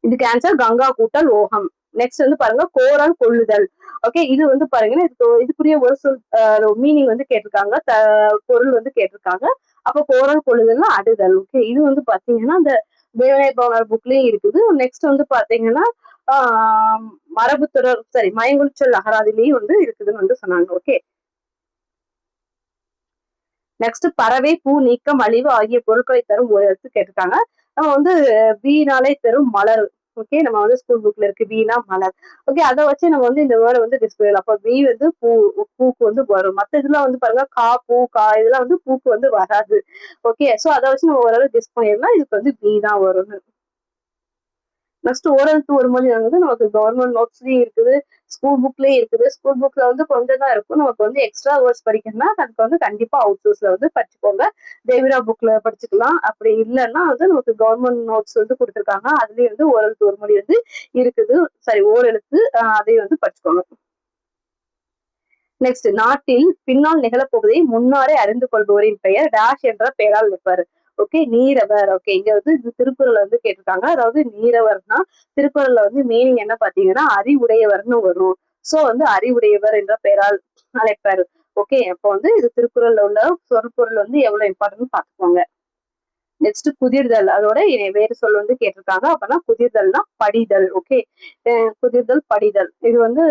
இதுக்கு ஆன்சர் கங்கா கூட்டல் ஓகம். நெக்ஸ்ட் வந்து பாருங்க கோரல் கொள்ளுதல். ஓகே, இது வந்து பாருங்கன்னா இதுக்குரிய ஒரு சொல் மீனிங் வந்து கேட்டிருக்காங்க, பொருள் வந்து கேட்டிருக்காங்க. அப்ப கோரல் கொள்ளுதல்னா அடுதல். ஓகே, இது வந்து பாத்தீங்கன்னா இந்த தேவநேய பவனார் புக்லயும் இருக்குது. நெக்ஸ்ட் வந்து பாத்தீங்கன்னா மரபு தொடர் சரி மயங்கொலி சொல் அகராதிலையும் வந்து இருக்குதுன்னு வந்து சொன்னாங்க. ஓகே, நெக்ஸ்ட் பறவை, பூ, நீக்கம், அழிவு ஆகிய பொருட்களை தரும் ஒரு எழுத்து கேட்டிருக்காங்க. நம்ம வந்து பீனாலே தரும் மலர். ஓகே, நம்ம வந்து ஸ்கூல் புக்ல இருக்கு பீனா மலர். ஓகே, அதை வச்சு நம்ம வந்து இந்த வேர்டை வந்து டிஸ்பிளே. அப்ப பி வந்து பூக்கு வந்து வரும். மத்த இதெல்லாம் வந்து பாருங்க கா பூ கா இதெல்லாம் வந்து பூக்கு வந்து வராது. ஓகே, சோ அதை வச்சு நம்ம ஓரளவு கெஸ் பண்ணிடலாம் இதுக்கு வந்து பி தான் வரும்னு. நெக்ஸ்ட் ஓரல் டு ஒரு மொழி வந்து நமக்கு கவர்மெண்ட் நோட்ஸ்லயும் இருக்குது, ஸ்கூல் புக்லயும் இருக்குது. ஸ்கூல் புக்ல வந்து கொஞ்சம் தான் இருக்கும். நமக்கு வந்து எக்ஸ்ட்ரா வேர்ட்ஸ் படிக்கணும்னா அதுக்கு வந்து கண்டிப்பா அவுட் சோர்ஸ்ல வந்து படிச்சுக்கோங்க. தேவிரா புக்ல படிச்சுக்கலாம். அப்படி இல்லைன்னா வந்து நமக்கு கவர்மெண்ட் நோட்ஸ் வந்து கொடுத்துருக்காங்க. அதுலயும் வந்து ஓரல் டு ஒரு மொழி வந்து இருக்குது. சரி, ஓரெழுத்து அதையும் வந்து படிச்சுக்கோங்க. நெக்ஸ்ட் நாட்டில் பின்னால் நிகழப்போவதை முன்னாரே அறிந்து கொள்பவரின் பெயர் டேஷ் என்ற பெயரால் நிற்பாரு. ஓகே, நீரவர். ஓகே, இங்க வந்து திருக்குறள் வந்து கேட்டிருக்காங்க. அதாவது நீரவர்னா திருக்குறள்ல வந்து மீனிங் என்ன பாத்தீங்கன்னா அறிவுடையவர்னு வரும். சோ வந்து அறிவுடையவர் என்ற பெயரால் அழைப்பாரு. ஓகே, அப்போ வந்து இது திருக்குறள்ல உள்ள சொற்பொருள் வந்து எவ்வளவு இம்பார்ட்டன் பாத்துக்கோங்க. நெக்ஸ்ட் குதிர்தல், அதோட வேறு சொல் வந்து கேட்டிருக்காங்க. அப்பனா குதிர்தல்னா படிதல். ஓகே, குதிர்தல் படிதல். இது வந்து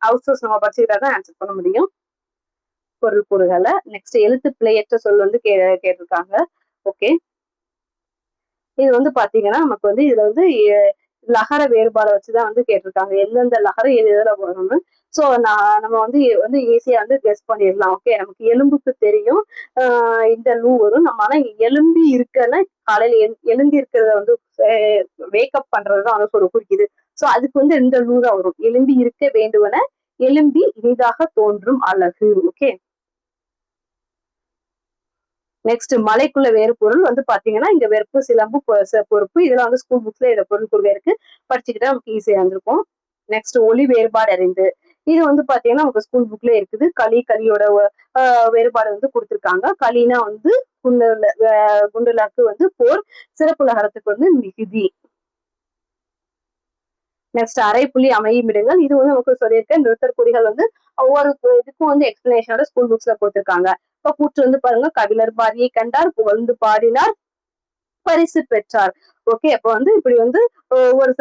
அவுட் சோர்ஸ் நம்ம படிச்சுக்கிட்டா தான் ஆன்சர் பண்ண முடியும் பொருள் கூறுகளை. நெக்ஸ்ட் எழுத்து பிழையற்ற சொல் வந்து கேட்டிருக்காங்க. ஓகே, இது வந்து பாத்தீங்கன்னா நமக்கு வந்து இதுல வந்து லகர வேறுபாடை வச்சுதான் வந்து கேட்டிருக்காங்க. எந்தெந்த லகரம் எது எதுல வரணும்னு. சோ நம்ம வந்து ஈஸியா வந்து கெஸ் பண்ணிடலாம். ஓகே, நமக்கு எலும்புக்கு தெரியும் இந்த லூ வரும். நம்ம ஆனா எலும்பி இருக்கன்னா காலையில எழும்பி இருக்கிறத வந்து வேக்கப் பண்றதுதான் வந்து சொல்ல குறிக்குது. சோ அதுக்கு வந்து இந்த லூ தான் வரும். எலும்பி இருக்க வேண்டுவன எலும்பி இனிதாக தோன்றும் அழகு. ஓகே, நெக்ஸ்ட் மலைக்குள்ள வேறு பொருள் வந்து பாத்தீங்கன்னா இங்க வெறுப்பு சிலம்பு பொறுப்பு இதெல்லாம் வந்து ஸ்கூல் புக்ஸ்ல இதை பொருள் கூறுவே இருக்கு. படிச்சுக்கிட்டா நமக்கு ஈஸியா இருந்திருக்கும். நெக்ஸ்ட் ஒலி வேறுபாடு அறிந்து. இது வந்து பாத்தீங்கன்னா நமக்கு ஸ்கூல் புக்ல இருக்குது. களியோட வேறுபாடு வந்து கொடுத்திருக்காங்க. களினா வந்து குண்டுலக்கு வந்து போர், சிறப்புலகரத்துக்கு வந்து மிகுதி. நெக்ஸ்ட் அரைப்புள்ளி அமையுமிடங்கள். இது வந்து நமக்கு சொல்லியிருக்கேன். நிறுத்தற்குறிகள் வந்து ஒவ்வொரு இதுக்கும் வந்து எக்ஸ்பிளனேஷனோட ஸ்கூல் புக்ஸ்ல கொடுத்திருக்காங்க. இப்ப கூற்று வந்து பாருங்க, கபிலர் பாரியை கண்டார், புகழ்ந்து பாடினார், பரிசு பெற்றார். ஓகே, அப்ப வந்து இப்படி வந்து ஒரு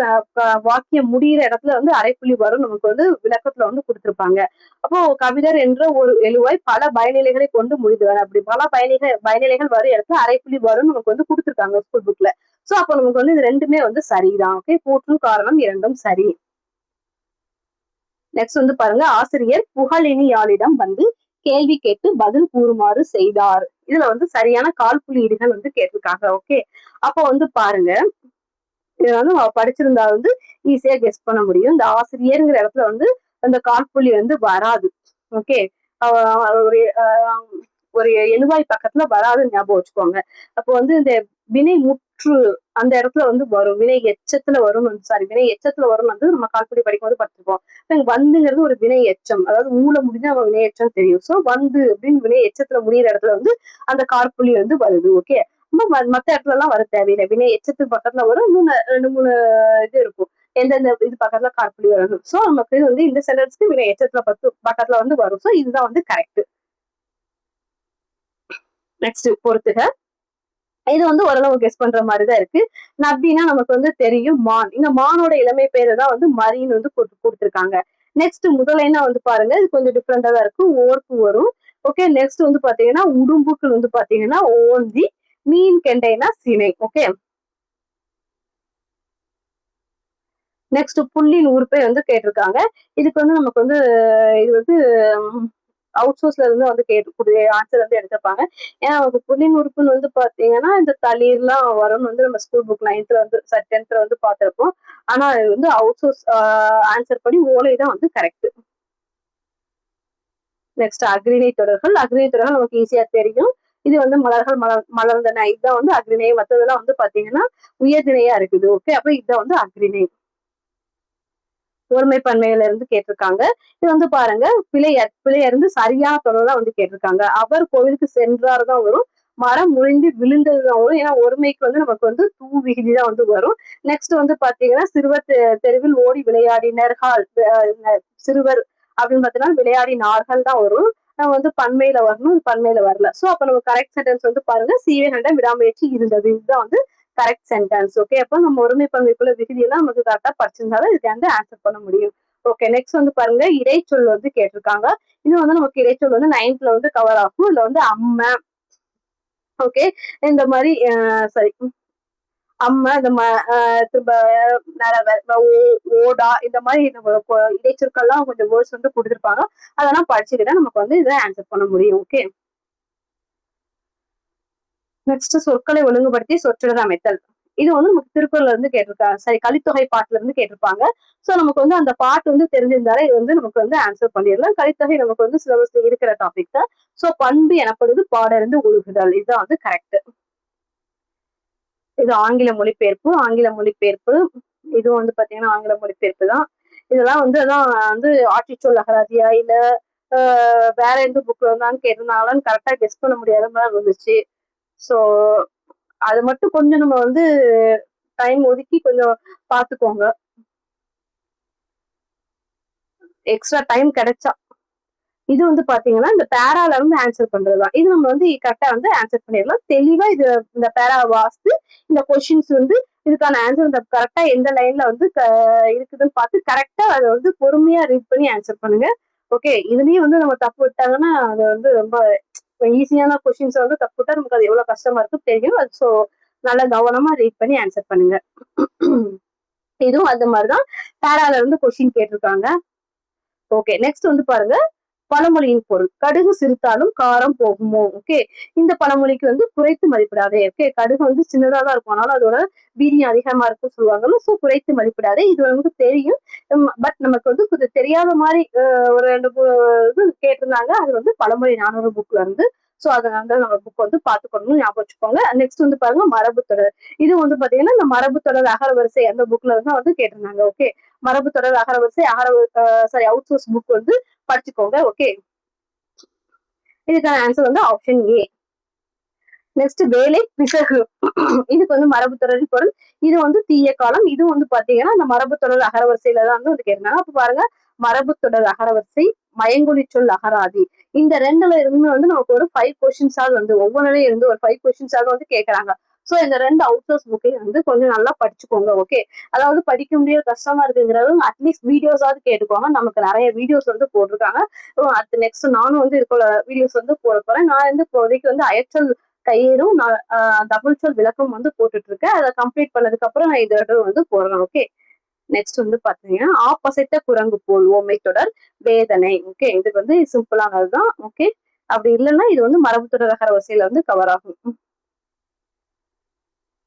வாக்கியம் முடியிற இடத்துல வந்து அரைப்புள்ளி வரும் நமக்கு வந்து விளக்கத்துல வந்து கொடுத்திருப்பாங்க. அப்போ கபிலர் என்ற ஒரு எழுவாய் பல பயனிலைகளை கொண்டு முடிந்தவர். அப்படி பல பயனிலைகள் வரும் இடத்துல அரைப்புள்ளி வரும் நமக்கு வந்து கொடுத்திருக்காங்க ஸ்கூல் புக்ல. சோ அப்ப நமக்கு வந்து இது ரெண்டுமே வந்து சரிதான். ஓகே, கூற்றும் காரணம் இரண்டும் சரி. நெக்ஸ்ட் வந்து பாருங்க, ஆசிரியர் புகழினியாளிடம் வந்து கேள்வி கேட்டு பதில் கூறுமாறு செய்தார். இதுல வந்து சரியான கால்புள்ளீடுகள் வந்து கேட்டிருக்காங்க. ஓகே, அப்போ வந்து பாருங்க, இதை வந்து படிச்சிருந்தா வந்து ஈஸியா கெஸ் பண்ண முடியும். இந்த ஆசிரியர்ங்கிற இடத்துல வந்து அந்த கால்புள்ளி வந்து வராது. ஓகே, ஒரு ஒரு எழுவாய் பக்கத்துல வராது, ஞாபகம் வச்சுக்கோங்க. அப்போ வந்து இந்த வினை முற்று அந்த இடத்துல வந்து வரும், வினை எச்சத்துல வரும், சாரி வினை எச்சத்துல வரும் வந்து நம்ம கால்புள்ளி படிக்கும்போது பார்த்துருப்போம். வந்துங்கிறது ஒரு வினை எச்சம், அதாவது மூல முடிஞ்சா நம்ம வினை எச்சம் தெரியும். சோ வந்து அப்படின்னு வினை எச்சத்துல முடியிற இடத்துல வந்து அந்த கால்புள்ளி வந்து வருது. ஓகே, மத்த இடத்துல எல்லாம் வர தேவையில்லை. வினை எச்சத்துக்கு பக்கத்துல வரும், இன்னும் 2 3 இது இருக்கும் எந்தெந்த இது பக்கத்துல கால்புள்ளி வரணும். சோ நமக்கு வந்து இந்த சென்டென்ஸ்க்கு வினை எச்சத்துல பக்கத்துல வந்து வரும். சோ இதுதான் வந்து கரெக்ட். நெக்ஸ்ட் பொறுத்துக. இது வந்து ஓரளவு கெஸ் பண்ற மாதிரிதான் இருக்கு. நப்பினா நமக்கு வந்து தெரியும், மான். இங்க மானோட இளமை பேரு தான் வந்து மரின்னு வந்து கொடுத்திருக்காங்க. நெக்ஸ்ட் முதலைன்னா வந்து பாருங்க, இது கொஞ்சம் டிஃப்ரெண்டா தான் இருக்கு, ஓர்ப்பு வரும். ஓகே, நெக்ஸ்ட் வந்து பாத்தீங்கன்னா உடும்புக்கு வந்து பாத்தீங்கன்னா ஓந்தி, மீன் கெண்டைனா சினை. ஓகே, நெக்ஸ்ட் புள்ளின் உறுப்பை வந்து கேட்டிருக்காங்க. இதுக்கு வந்து நமக்கு வந்து இது வந்து அவுட் சோர்ஸ்ல இருந்து வந்து கேட்கக்கூடிய ஆன்சர் வந்து எடுத்திருப்பாங்க. ஏன்னா நமக்கு புள்ளின் உறுப்புன்னு வந்து பாத்தீங்கன்னா இந்த தளிர்லாம் வரும்னு வந்து நம்ம ஸ்கூல் புக் 9th வந்து 10th வந்து பார்த்திருப்போம். ஆனா இது வந்து அவுட் சோர்ஸ் ஆன்சர் படி ஓலை தான் வந்து கரெக்ட். நெக்ஸ்ட் அக்ரிணை தொடர்கள். அக்ரிணை தொடர்கள் நமக்கு ஈஸியா தெரியும். இது வந்து மலர்கள் மலர்ந்தன, இதுதான் வந்து அக்ரிணை. மற்றதெல்லாம் வந்து பாத்தீங்கன்னா உயர்திணையா இருக்குது. ஓகே, அப்ப இதுதான் வந்து அக்ரிணை. ஒருமை பன்மையில இருந்து கேட்டிருக்காங்க. இது வந்து பாருங்க, பிழையறிந்து சரியான தொடர் தான் வந்து கேட்டிருக்காங்க. அவர் கோவிலுக்கு சென்றார் தான் வரும், மரம் முறிந்து விழுந்தது தான் வரும். ஏன்னா ஒருமைக்கு வந்து நமக்கு வந்து தூ விகுதி தான் வந்து வரும். நெக்ஸ்ட் வந்து பாத்தீங்கன்னா சிறுவர் தெருவில் ஓடி விளையாடினர்கள், சிறுவர் அப்படின்னு பாத்தீங்கன்னா விளையாடினார்கள் தான் வரும். நம்ம வந்து பன்மையில வரணும், பன்மையில வரல. சோ அப்ப நம்ம கரெக்ட் சென்டென்ஸ் வந்து பாருங்க, சீவகண்டம் விடாமுயற்சி இருந்தது, இதுதான் வந்து கரெக்ட் சென்டென்ஸ். ஓகே, அப்போ நம்ம ஒருமை பன்மைக்குள்ள விகுதியெல்லாம் நமக்கு கரெக்டா படிச்சிருந்தாலும் இதுக்கு வந்து ஆன்சர் பண்ண முடியும். ஓகே, நெக்ஸ்ட் வந்து பாருங்க, இடைச்சொல் வந்து கேட்டிருக்காங்க. இது வந்து நமக்கு இடைச்சொல் வந்து 9th வந்து கவர் ஆகும். இதுல வந்து அம்மை, ஓகே, இந்த மாதிரி சரி அம்மை, இந்த திரும்ப ஓடா, இந்த மாதிரி இடைச்சொற்கள்லாம் கொஞ்சம் வேர்ட்ஸ் வந்து கொடுத்துருப்பாங்க. அதெல்லாம் படிச்சுக்கிட்டா நமக்கு வந்து இதை ஆன்சர் பண்ண முடியும். ஓகே, நெக்ஸ்ட் சொற்களை ஒழுங்குபடுத்தி சொற்றொடர் அமைத்தல். இது வந்து நமக்கு திருக்குறள்ல இருந்து கேட்டிருக்காங்க, சரி கலித்தொகை பாட்டுல இருந்து கேட்டிருப்பாங்க. சோ நமக்கு வந்து அந்த பாட்டு வந்து தெரிஞ்சிருந்தாலே இது வந்து நமக்கு வந்து ஆன்சர் பண்ணிடலாம். கலித்தொகை நமக்கு வந்து சிலபஸ்ல இருக்கிற டாபிக் தான். சோ பண்பு எனப்படுவது பாடறிந்து ஒழுகுதல், இதுதான் வந்து கரெக்ட். இது ஆங்கில மொழிபெயர்ப்பு. ஆங்கில மொழிபெயர்ப்பு இது வந்து பாத்தீங்கன்னா ஆங்கில மொழிபெயர்ப்பு தான். இதெல்லாம் வந்து அதான் வந்து ஆட்சிச்சொல் அகராதியா இல்ல வேற எந்த புக்ல இருந்தாலும் கேட்டிருந்தாலும் கரெக்டா கெஸ் பண்ண முடியாத மாதிரி இருந்துச்சு. சோ அது மட்டும் கொஞ்சம் நம்ம வந்து டைம் ஒதுக்கி கொஞ்சம் பாத்துக்கோங்க, எக்ஸ்ட்ரா டைம் கிடைச்சா. இது வந்து பாத்தீங்கன்னா இந்த பேரால இருந்து ஆன்சர் பண்றதுதான். இது நம்ம வந்து கரெக்டா வந்து ஆன்சர் பண்ணிடலாம். தெளிவா இது இந்த பேரா வாசித்து இந்த கொஸ்டின்ஸ் வந்து இதுக்கான ஆன்சர் இந்த கரெக்டா எந்த லைன்ல வந்து இருக்குதுன்னு பார்த்து கரெக்டா அதை வந்து பொறுமையா ரீட் பண்ணி ஆன்சர் பண்ணுங்க. ஓகே, இதுலயும் வந்து நம்ம தப்பு விட்டாங்கன்னா அது வந்து ரொம்ப ஈஸியான கொஸ்டின்ஸ் வந்து தப்பு விட்டா நமக்கு அது எவ்வளவு கஷ்டமா இருக்கு தெரியும். ஸோ நல்லா கவனமா ரீட் பண்ணி ஆன்சர் பண்ணுங்க. இதுவும் அந்த மாதிரிதான் பேரால இருந்து கொஸ்டின் கேட்டிருக்காங்க. ஓகே, நெக்ஸ்ட் வந்து பாருங்க, பழமொழியின் பொருள். கடுகு சிரித்தாலும் காரம் போகுமோ. ஓகே, இந்த பழமொழிக்கு வந்து குறைத்து மதிப்பிடாதே. ஓகே, கடுகு வந்து சின்னதா தான் இருக்கும், ஆனாலும் அதோட வீரியம் அதிகமா இருக்கும் சொல்லுவாங்கல்ல. சோ குறைத்து மதிப்பிடாதே, இது வந்து தெரியும். பட் நமக்கு வந்து கொஞ்சம் தெரியாத மாதிரி ஒரு 2 இது கேட்டிருந்தாங்க. அது வந்து பழமொழி 400 புக்ல இருந்து. சோ அதனால நம்ம புக் வந்து பாத்துக்கணும்னு ஞாபகம் வச்சுக்கோங்க. நெக்ஸ்ட் வந்து பாருங்க, மரபு தொடர். இது வந்து பாத்தீங்கன்னா இந்த மரபு தொடர் அகரவரிசை அந்த புக்ல இருந்து வந்து கேட்டிருந்தாங்க. ஓகே, மரபு தொடர் அகரவரிசை சாரி அவுட் சோர்ஸ் புக் வந்து படிச்சுக்கோங்க. ஓகே, இதுக்கான ஆன்சர் வந்து ஆப்ஷன் ஏ. நெக்ஸ்ட் வேலை பிசகு. இதுக்கு வந்து மரபு தொடரின் பொருள். இது வந்து தீய காலம். இது வந்து பாத்தீங்கன்னா அந்த மரபு தொடர் அகரவரிசையில தான் வந்து கேட்டிருந்தாங்க. அப்ப பாருங்க, மரபு தொடர் அகரவரிசை, மயங்கொலி சொல் அகராதி, இந்த ரெண்டுல இருந்து வந்து நமக்கு ஒரு 5 கொஸ்டின்ஸாவது வந்து ஒவ்வொன்றுல இருந்து ஒரு 5 கொஸ்டின்ஸாவது வந்து கேட்கறாங்க. சோ இந்த 2 அவுட்சோர்ஸ் புக்கையும் வந்து கொஞ்சம் நல்லா படிச்சுக்கோங்க. ஓகே, அதாவது படிக்க முடியாது கஷ்டமா இருக்குங்கிறது அட்லீஸ்ட் வீடியோஸாவது கேட்டுக்கோங்க. நமக்கு நிறைய வீடியோஸ் வந்து போட்டிருக்காங்க. அடுத்து நெக்ஸ்ட் நானும் வந்து இதுக்குள்ள வீடியோஸ் வந்து போட போறேன். நான் வந்து இப்போதைக்கு வந்து அயற்றல் கையேடும் டபுள் சொல் விளக்கம் வந்து போட்டுட்டு இருக்கேன். அதை கம்ப்ளீட் பண்ணதுக்கு அப்புறம் நான் இதோட வந்து போடுறேன். ஓகே, நெக்ஸ்ட் வந்து பாத்தீங்கன்னா ஆப்போசிட்ட குரங்கு போல் ஓமை தொடர் வேதனை. ஓகே, இதுக்கு வந்து சிம்பிளானதுதான். ஓகே, அப்படி இல்லைன்னா இது வந்து மரபு தொடர் அகரவரிசையில வந்து கவர் ஆகும்.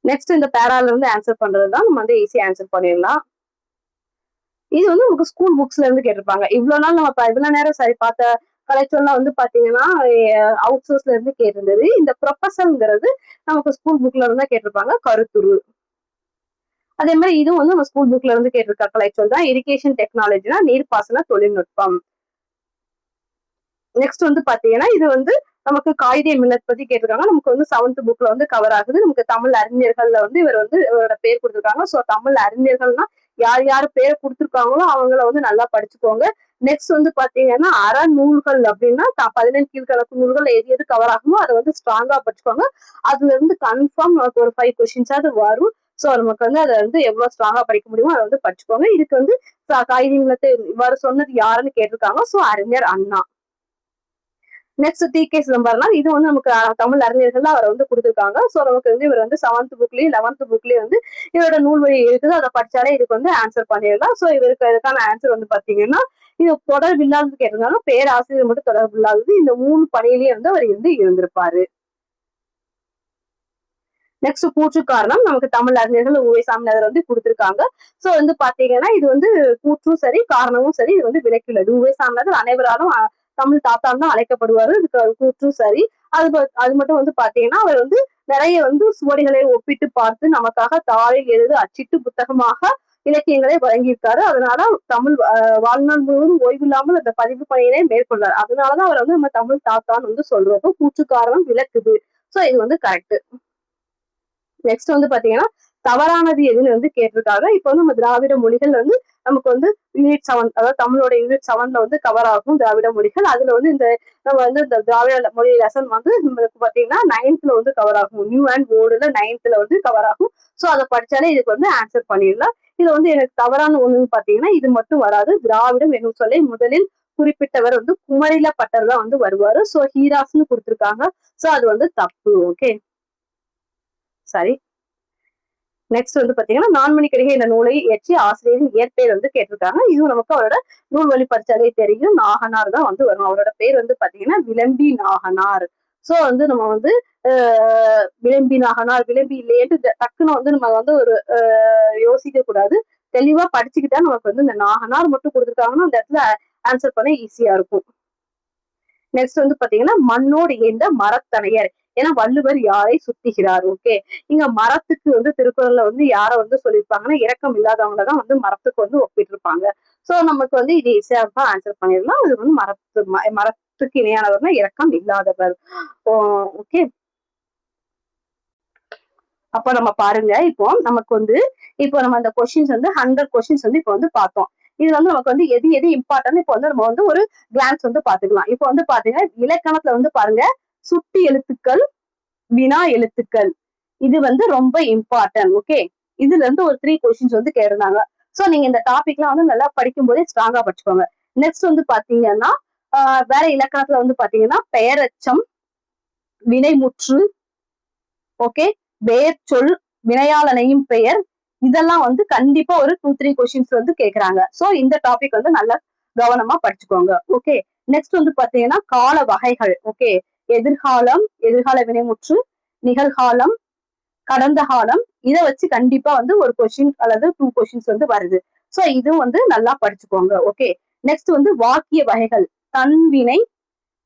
நெக்ஸ்ட் இந்த பேரால இருந்து ஆன்சர் பண்றதுதான் நம்ம வந்து ஈஸியா ஆன்சர் பண்ணிடலாம். இது வந்து நமக்கு ஸ்கூல் புக்ஸ்ல இருந்து கேட்டிருப்பாங்க. இவ்வளவு நாள் நம்ம இவ்வளவு நேரம் சரி பார்த்த கலெக்ஷன்லாம் வந்து பாத்தீங்கன்னா அவுட் சோர்ஸ்ல இருந்து கேட்டிருந்தது. இந்த ப்ரொபசல்ங்கிறது நமக்கு ஸ்கூல் புக்ல இருந்து தான் கேட்டிருப்பாங்க. கருத்துரு. அதே மாதிரி இதுவும் வந்து நம்ம ஸ்கூல் புக்ல இருந்து கேட்டிருக்க கலெக்ஷன் தான். இரிகேஷன் டெக்னாலஜினா நீர்ப்பாசன தொழில்நுட்பம். நெக்ஸ்ட் வந்து பாத்தீங்கன்னா இது வந்து நமக்கு காயிதே மில்லத் பத்தி கேட்டிருக்காங்க. நமக்கு வந்து 7th புக்ல வந்து கவர் ஆகுது. நமக்கு தமிழ் அறிஞர்கள்ல வந்து இவர் வந்து இவரோட பேர் கொடுத்திருக்காங்க. சோ தமிழ் அறிஞர்கள்னா யார் யார் பேர் கொடுத்திருக்காங்களோ அவங்கள வந்து நல்லா படிச்சுக்கோங்க. நெக்ஸ்ட் வந்து பாத்தீங்கன்னா அறநூல்கள் அப்படின்னா 15 கீழ்கணக்கு நூல்கள் எது எது கவர் ஆகுமோ அதை வந்து ஸ்ட்ராங்கா படிச்சுக்கோங்க. அதுல இருந்து கன்ஃபார்ம் நமக்கு ஒரு 5 கொஸ்டின்ஸாவது வரும். சோ நமக்கு வந்து அதை வந்து எவ்வளவு ஸ்ட்ராங்கா படிக்க முடியுமோ அதை வந்து படிச்சுக்கோங்க. இதுக்கு வந்து காயிதே மில்லத்தை இவ்வாறு சொன்னது யாருன்னு கேட்டிருக்காங்க. சோ அறிஞர் அண்ணா. Next DK. சிதம்பரனார். இது வந்து நமக்கு தமிழ் அறிஞர்கள் அவரை வந்து கொடுத்திருக்காங்க. சோ நமக்கு வந்து இவர் வந்து 7th புக்லயும் 11th புக்லயும் வந்து இவரோட நூல் வழி இருக்குது. அதை படிச்சாலே இதுக்கு வந்து ஆன்சர் பண்ணிடலாம். சோ இவருக்கு இதுக்கான ஆன்சர் வந்து பாத்தீங்கன்னா இது தொடர்பு இல்லாதது கேட்டிருந்தாலும் பேராசிரியர் மட்டும் தொடர்பு இல்லாதது. இந்த 3 பணியிலேயே வந்து அவர் வந்து இருந்திருப்பாரு. நெக்ஸ்ட் கூற்று காரணம் நமக்கு தமிழ் அறிஞர்கள் உ.வே. சாமிநாதர் வந்து கொடுத்திருக்காங்க. சோ வந்து பாத்தீங்கன்னா இது வந்து கூற்றும் சரி காரணமும் சரி இது வந்து விளக்கியுள்ளது. உ.வே. சாமிநாதர் அனைவராலும் தமிழ் தாத்தான் தான் அழைக்கப்படுவாரு. இதுக்கு கூற்றும் சரி. அது மட்டும் வந்து பாத்தீங்கன்னா அவர் வந்து நிறைய வந்து சுவடிகளை ஒப்பிட்டு பார்த்து நமக்காக தாளில் எழுத அச்சிட்டு புத்தகமாக இலக்கியங்களை வழங்கியிருக்காரு. அதனால தமிழ் வாழ்நாள் முழுவதும் ஓய்வில்லாமல் அந்த பதிவு பணியினை மேற்கொண்டார். அதனாலதான் அவர் வந்து நம்ம தமிழ் தாத்தான்னு வந்து சொல்றோம். கூற்று காரணம் விளக்குது. சோ இது வந்து கரெக்ட். நெக்ஸ்ட் வந்து பாத்தீங்கன்னா தவறானது எதுன்னு வந்து கேட்டிருக்காங்க. இப்ப வந்து நம்ம திராவிட மொழிகள் வந்து நமக்கு வந்து யூனிட் 7 அதாவது தமிழோட யூனிட் 7ல வந்து கவர் ஆகும் திராவிட மொழிகள். அதுல வந்து இந்த நம்ம வந்து இந்த திராவிட மொழி லெசன் வந்து நம்மளுக்கு பாத்தீங்கன்னா 9th வந்து கவர் ஆகும். நியூ அண்ட் ஓல்டுல 9th வந்து கவர் ஆகும். சோ அதை படிச்சாலே இதுக்கு வந்து ஆன்சர் பண்ணிடலாம். இதுல வந்து எனக்கு தவறான ஒண்ணுன்னு பாத்தீங்கன்னா இது மட்டும் வராது. திராவிடம் என்னும் சொல்லை முதலில் குறிப்பிட்டவர் வந்து குமரில பட்டர் தான் வந்து வருவாரு. சோ ஹீராஸ்ன்னு கொடுத்திருக்காங்க. சோ அது வந்து தப்பு. ஓகே, சரி. நெக்ஸ்ட் வந்து பாத்தீங்கன்னா நான்மணிக்கடிகை இந்த நூலை இயற்றி ஆசிரியரின் இயற்பெயர் வந்து கேட்டிருக்காங்க. இதுவும் நமக்கு அவரோட நூல் வழி படிச்சாலே தெரியும். நாகனார் தான் வந்து வரும். அவரோட பேர் வந்து பாத்தீங்கன்னா விளம்பி நாகனார். சோ வந்து நம்ம வந்து விளம்பி நாகனார் விளம்பி இல்லையேட்டு டக்குன்னு வந்து நம்ம வந்து ஒரு யோசிக்க கூடாது. தெளிவா படிச்சுக்கிட்டா நமக்கு வந்து இந்த நாகனார் மட்டும் கொடுத்துருக்காங்கன்னா அந்த இடத்துல ஆன்சர் பண்ண ஈஸியா இருக்கும். நெக்ஸ்ட் வந்து பாத்தீங்கன்னா மண்ணோடு இயந்த மரத்தனையர். ஏன்னா வள்ளுவர் யாரை சுட்டுகிறார். ஓகே, இங்க மரத்துக்கு வந்து திருக்குறள்ல வந்து யார வந்து சொல்லியிருப்பாங்கன்னா இரக்கம் இல்லாதவங்களதான் வந்து மரத்துக்கு வந்து ஒப்பிட்டு இருப்பாங்க. சோ நமக்கு வந்து இது ஈஸியா தான் ஆன்சர் பண்ணிடலாம். அது வந்து மரத்துக்கு இணையானவர்னா இரக்கம் இல்லாதவர். ஓகே, அப்ப நம்ம பாருங்க இப்போ நமக்கு வந்து இப்போ நம்ம அந்த கொஸ்டின்ஸ் வந்து 100 கொஸ்டின்ஸ் வந்து இப்போ வந்து பார்த்தோம். இது வந்து நமக்கு வந்து எது எது இம்பார்ட்டன் இப்போ வந்து நம்ம வந்து ஒரு கிளான்ஸ் வந்து பாத்துக்கலாம். இப்போ வந்து பாத்தீங்கன்னா இலக்கணத்துல வந்து பாருங்க சுட்டு எழுத்துக்கள் வினா எழுத்துக்கள் இது வந்து ரொம்ப இம்பார்ட்டன்ட். ஓகே, இதுல இருந்து ஒரு 3 கொஸ்டின்ஸ் வந்து கேட்டிருந்தாங்க. சோ நீங்க இந்த டாபிக்லாம் வந்து நல்லா படிக்கும் போதே ஸ்ட்ராங்கா படிச்சுக்கோங்க. நெக்ஸ்ட் வந்து பாத்தீங்கன்னா வேற இலக்கணத்துல வந்து பாத்தீங்கன்னா பெயரச்சம் வினைமுற்று ஓகே வேர் சொல் வினையாளனையும் பெயர் இதெல்லாம் வந்து கண்டிப்பா ஒரு 2-3 கொஸ்டின்ஸ் வந்து கேக்குறாங்க. சோ இந்த டாபிக் வந்து நல்லா கவனமா படிச்சுக்கோங்க. ஓகே, நெக்ஸ்ட் வந்து பாத்தீங்கன்னா கால வகைகள். ஓகே, எதிர்காலம் எதிர்கால வினைமுற்று நிகழ்காலம் கடந்த காலம் இதை வச்சு கண்டிப்பா வந்து ஒரு கொஸ்டின் அல்லது 2 கொஸ்டின்ஸ் வந்து வருது. சோ இதுவும் வந்து நல்லா படிச்சுக்கோங்க. ஓகே, நெக்ஸ்ட் வந்து வாக்கிய வகைகள் தன்வினை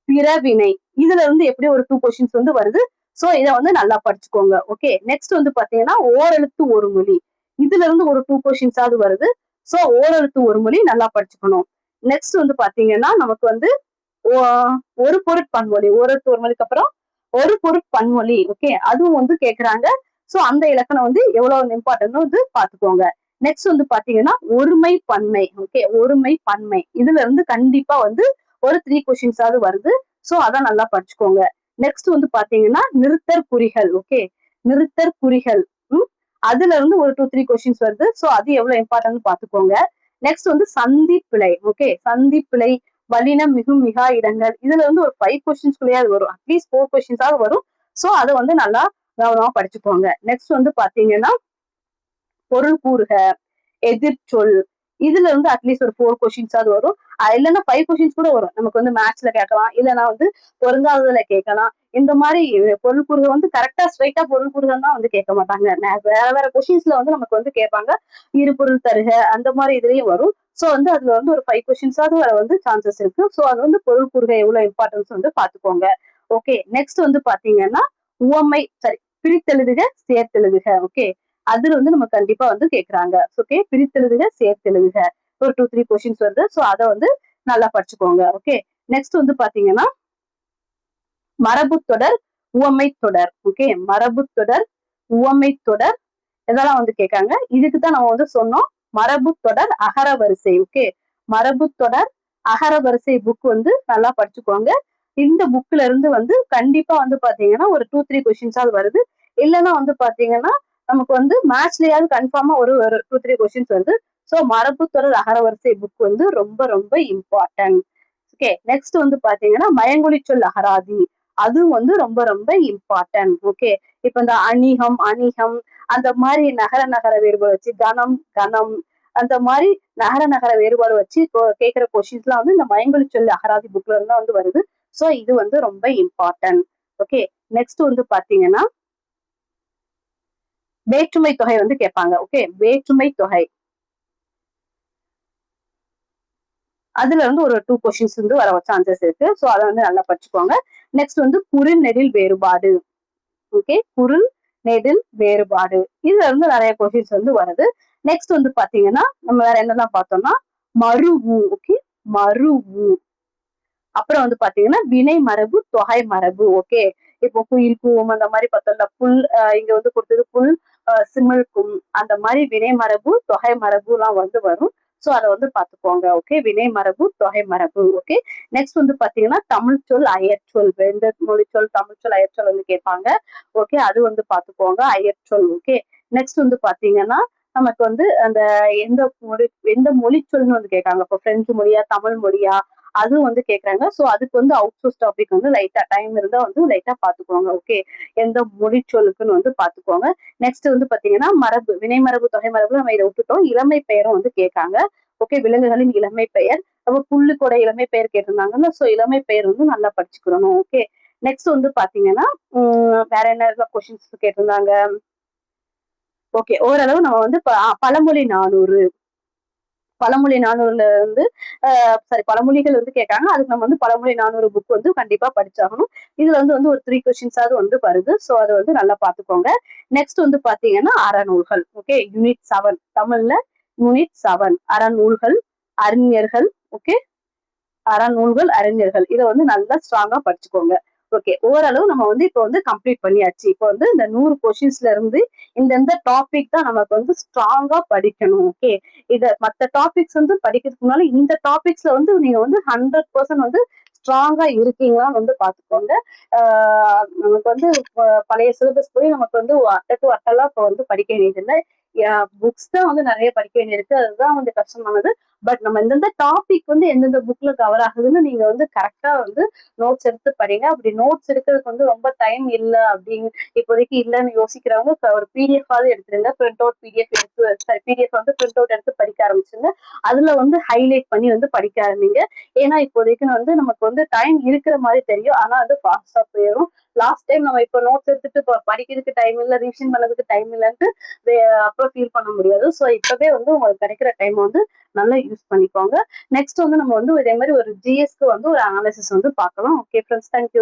பிறவினை இதுல இருந்து எப்படி ஒரு 2 கொஸ்டின்ஸ் வந்து வருது. சோ இதை வந்து நல்லா படிச்சுக்கோங்க. ஓகே, நெக்ஸ்ட் வந்து பாத்தீங்கன்னா ஓரெழுத்து ஒரு மொழி இதுல இருந்து ஒரு 2 கொஸ்டின்ஸாவது வருது. சோ ஓரெழுத்து ஒரு மொழி நல்லா படிச்சுக்கணும். நெக்ஸ்ட் வந்து பாத்தீங்கன்னா நமக்கு வந்து ஒரு பொருட்பன்மொழி ஓரெழுத்து ஒரு மொழிக்கு அப்புறம் ஒரு பொருட்பன்மொழி. ஓகே, அதுவும் வந்து கேக்குறாங்க. சோ அந்த இலக்கணம் வந்து எவ்வளவு இம்பார்ட்டன்ட் வந்து பாத்துக்கோங்க. நெக்ஸ்ட் வந்து பாத்தீங்கன்னா ஒருமை பன்மை. ஓகே, ஒருமை பன்மை இதுல இருந்து கண்டிப்பா வந்து ஒரு 3 கொஸ்டின்ஸாவது வருது. சோ அதான் நல்லா படிச்சுக்கோங்க. நெக்ஸ்ட் வந்து பாத்தீங்கன்னா நிறுத்தற் குறிகள். ஓகே, நிறுத்தற் குறிகள். அதுல இருந்து ஒரு 2, 3 கொஸ்டின்ஸ் வருது. சோ அது எவ்வளவு இம்பார்ட்டன்ட் பாத்துக்கோங்க. நெக்ஸ்ட் வந்து சந்தி பிழை. ஓகே, சந்தி பிழை, வல்லினம் மிகும் மிகா இடங்கள். இதுல இருந்து ஒரு 5 கொஸ்டின்ஸ்குள்ளேயாவது வரும். அட்லீஸ்ட் 4 கொஸ்டின்ஸாவது வரும். சோ அதை வந்து நல்லா கவனமா படிச்சுக்கோங்க. நெக்ஸ்ட் வந்து பாத்தீங்கன்னா பொருள் கூறுக, எதிர்ச்சொல். இதுல இருந்து அட்லீஸ்ட் ஒரு 4 கொஸ்டின்ஸாவது வரும். இல்லைன்னா 5 கொஸ்டின்ஸ் கூட வரும். நமக்கு வந்து மேத்ஸ்ல கேட்கலாம், இல்லைன்னா வந்து பொருந்தாததுல கேட்கலாம். இந்த மாதிரி பொருள் கூறுகள் வந்து கரெக்டா ஸ்ட்ரைட்டா பொருள் கூறுகள் தான் வந்து கேட்க மாட்டாங்க. வேற வேற கொஸ்டின்ஸ்ல வந்து நமக்கு வந்து கேட்பாங்க. இரு பொருள் தருக அந்த மாதிரி இதுலயும் வரும். சோ வந்து அதுல வந்து ஒரு 5 கொஸ்டின்ஸாவது வர வந்து சான்சஸ் இருக்கு. சோ அது வந்து பொருள் கூறுகள் எவ்வளவு இம்பார்ட்டன்ஸ் வந்து பாத்துக்கோங்க. ஓகே, நெக்ஸ்ட் வந்து பாத்தீங்கன்னா உவமை, சரி, பிரித்தெழுதுக சேர்த்தெழுதுக. ஓகே, அதுல வந்து நம்ம கண்டிப்பா வந்து கேக்குறாங்க. ஓகே, பிரித்தெழுதுக சேர்த்தெழுதுக ஒரு 2, 3 கொஸ்டின்ஸ் வருது. சோ அதை வந்து நல்லா படிச்சுக்கோங்க. ஓகே, நெக்ஸ்ட் வந்து பாத்தீங்கன்னா மரபு தொடர், உவமை தொடர். ஓகே, மரபு தொடர், உவமை தொடர் இதெல்லாம் வந்து கேட்காங்க. இதுக்குதான் நம்ம வந்து சொன்னோம் மரபு தொடர் அகர வரிசை. ஓகே, மரபு தொடர் அகர வரிசை புக் வந்து நல்லா படிச்சுக்கோங்க. இந்த புக்ல இருந்து வந்து கண்டிப்பா வந்து பாத்தீங்கன்னா ஒரு 2, 3 கொஸ்டின்ஸாவது வருது. இல்லைன்னா வந்து பாத்தீங்கன்னா நமக்கு வந்து மேத்ஸ்லயாவது கன்ஃபார்மா ஒரு 2, 3 கொஸ்டின்ஸ் வருது. சோ மரபு தொடர் அகர வரிசை புக் வந்து ரொம்ப ரொம்ப இம்பார்ட்டன்ட். ஓகே, நெக்ஸ்ட் வந்து பாத்தீங்கன்னா மயங்கொலி சொல் அகராதி. அதுவும் வந்து ரொம்ப ரொம்ப இம்பார்ட்டன்ட். ஓகே, இப்ப இந்த அணிகம் அணிகம் அந்த மாதிரி நகர நகர வேறுபாடு வச்சு கணம் கணம் அந்த மாதிரி நகர நகர வேறுபாடு வச்சு கேட்கிற கொஸ்டின்ஸ் எல்லாம் வந்து இந்த மயங்கொலி சொல் அகராதி புக்ல இருந்தா வந்து வருது. சோ இது வந்து ரொம்ப இம்பார்ட்டன்ட். ஓகே, நெக்ஸ்ட் வந்து பாத்தீங்கன்னா வேற்றுமை தொகை வந்து கேட்பாங்க. ஓகே, வேற்றுமை தொகை அதுல இருந்து ஒரு 2 கொஸ்டின்ஸ் வந்து வர சான்சஸ் இருக்கு. சோ அதை வந்து நல்லா படிச்சுக்கோங்க. நெக்ஸ்ட் வந்து குரில் நெடில் வேறுபாடு. ஓகே, குரில் நெடில் வேறுபாடு இதுல இருந்து நிறைய கொஸ்டின்ஸ் வந்து வருது. நெக்ஸ்ட் வந்து பாத்தீங்கன்னா நம்ம வேற என்னெல்லாம் பார்த்தோம்னா மருவு. ஓகே, மருவு. அப்புறம் வந்து பாத்தீங்கன்னா வினை மரபு, தொகை மரபு. ஓகே, இப்போ குயில் கூவம் அந்த மாதிரி பார்த்தோம்ல, புல் இங்க வந்து கொடுத்தது புல் சிமிழ்க்கும் அந்த மாதிரி வினை மரபு, தொகை மரபு எல்லாம் வந்து வரும். சோ அதை வந்து பாத்துக்கோங்க. ஓகே, வினை மரபு, தொகை மரபு. ஓகே, நெக்ஸ்ட் வந்து பாத்தீங்கன்னா தமிழ் சொல் அயற்சொல். எந்த மொழி சொல் தமிழ் சொல் அயற்சொல் வந்து கேட்பாங்க. ஓகே, அது வந்து பாத்துக்கோங்க அயற்சொல். ஓகே, நெக்ஸ்ட் வந்து பாத்தீங்கன்னா நமக்கு வந்து அந்த எந்த மொழி சொல்னு வந்து கேட்காங்க. இப்போ பிரெஞ்சு மொழியா தமிழ் மொழியா அதுவும் வந்து கேக்குறாங்க. சோ அதுக்கு வந்து அவுட் சோர்ஸ் டாபிக் வந்து லைட்டா டைம் இருந்தா வந்து லைட்டா பாத்துக்கோங்க. ஓகே, எந்த மொழி சொல்லுக்குன்னு வந்து பாத்துக்கோங்க. நெக்ஸ்ட் வந்து பாத்தீங்கன்னா மரபு, வினை மரபு, தொகை மரபு நம்ம இதை விட்டுட்டோம். இளமை பெயரும் வந்து கேட்காங்க. ஓகே, விலங்குகளின் இளமை பெயர். அப்ப புல்லுக்கூட இளமை பெயர் கேட்டிருந்தாங்கல்ல. சோ இளமை பெயர் வந்து நல்லா படிச்சுக்கணும். ஓகே, நெக்ஸ்ட் வந்து பாத்தீங்கன்னா வேற என்ன கொஸ்டின்ஸ் கேட்டிருந்தாங்க. ஓகே, ஓரளவு நம்ம வந்து பழமொழி 400 பழமொழி 400ல வந்து சாரி பழமொழிகள் வந்து கேட்காங்க. அதுக்கு நம்ம வந்து பழமொழி 400 புக் வந்து கண்டிப்பா படிச்சாகணும். இதுல வந்து ஒரு 3 கொஸ்டின்ஸாவது வந்து வருது. சோ அதை வந்து நல்லா பாத்துக்கோங்க. நெக்ஸ்ட் வந்து பாத்தீங்கன்னா அறநூல்கள். ஓகே, யூனிட் 7 தமிழ்ல யூனிட் 7 அறநூல்கள், அறிஞர்கள். ஓகே, அறநூல்கள், அறிஞர்கள் இதை வந்து நல்லா ஸ்ட்ராங்கா படிச்சுக்கோங்க. ஓகே, ஓரளவு நம்ம வந்து இப்போ வந்து கம்ப்ளீட் பண்ணியாச்சு. இப்போ வந்து இந்த 100 கொஸ்டின்ஸ்ல இருந்து இந்த டாபிக் தான் நமக்கு வந்து ஸ்ட்ராங்கா படிக்கணும். ஓகே, மத்த டாபிக்ஸ் வந்து படிக்கிறதுக்கு முன்னால இந்த டாபிக்ஸ்ல வந்து நீங்க வந்து 100% வந்து ஸ்ட்ராங்கா இருக்கீங்களான்னு வந்து பாத்துக்கோங்க. நமக்கு வந்து பழைய சிலபஸ் போய் நமக்கு வந்து அட்டை டு அட்டெல்லாம் இப்போ வந்து படிக்க வேண்டியதில்லை. புக்ஸ் தான் வந்து நிறைய படிக்க வேண்டியிருக்கு. அதுதான் வந்து கஷ்டமானது. பட் நம்ம எந்தெந்த டாபிக் வந்து எந்தெந்த புக்ல கவர் ஆகுதுன்னு நீங்க வந்து கரெக்டா வந்து நோட்ஸ் எடுத்து படிங்க. அப்படி நோட்ஸ் எடுக்கிறதுக்கு வந்து ரொம்ப டைம் இல்லை அப்படின்னு இப்போதைக்கு இல்லைன்னு யோசிக்கிறவங்க ஒரு பிடிஎஃப் ஆவது எடுத்துருங்க. பிரிண்ட் அவுட் பிடிஎஃப் எடுத்து பிடிஎஃப் வந்து பிரிண்ட் அவுட் எடுத்து படிக்க ஆரம்பிச்சுங்க. அதுல வந்து ஹைலைட் பண்ணி வந்து படிக்க ஆரம்பிங்க. ஏன்னா இப்போதைக்கு வந்து நமக்கு வந்து டைம் இருக்கிற மாதிரி தெரியும். ஆனா அது ஃபாஸ்டா போயிடும். லாஸ்ட் டைம் நம்ம இப்போ நோட்ஸ் எடுத்துட்டு படிக்கிறதுக்கு டைம் இல்லை, ரிவிஷன் பண்ணதுக்கு டைம் இல்லைன்ட்டு அப்புறம் ஃபீல் பண்ண முடியாது. ஸோ இப்பவே வந்து உங்களுக்கு கிடைக்கிற டைம் வந்து நல்லா யூஸ் பண்ணிக்கோங்க. நெக்ஸ்ட் வந்து நம்ம வந்து இதே மாதிரி ஒரு ஜிஎஸ்க்கு வந்து ஒரு அனாலிசிஸ் வந்து பார்க்கலாம். Okay friends, thank you.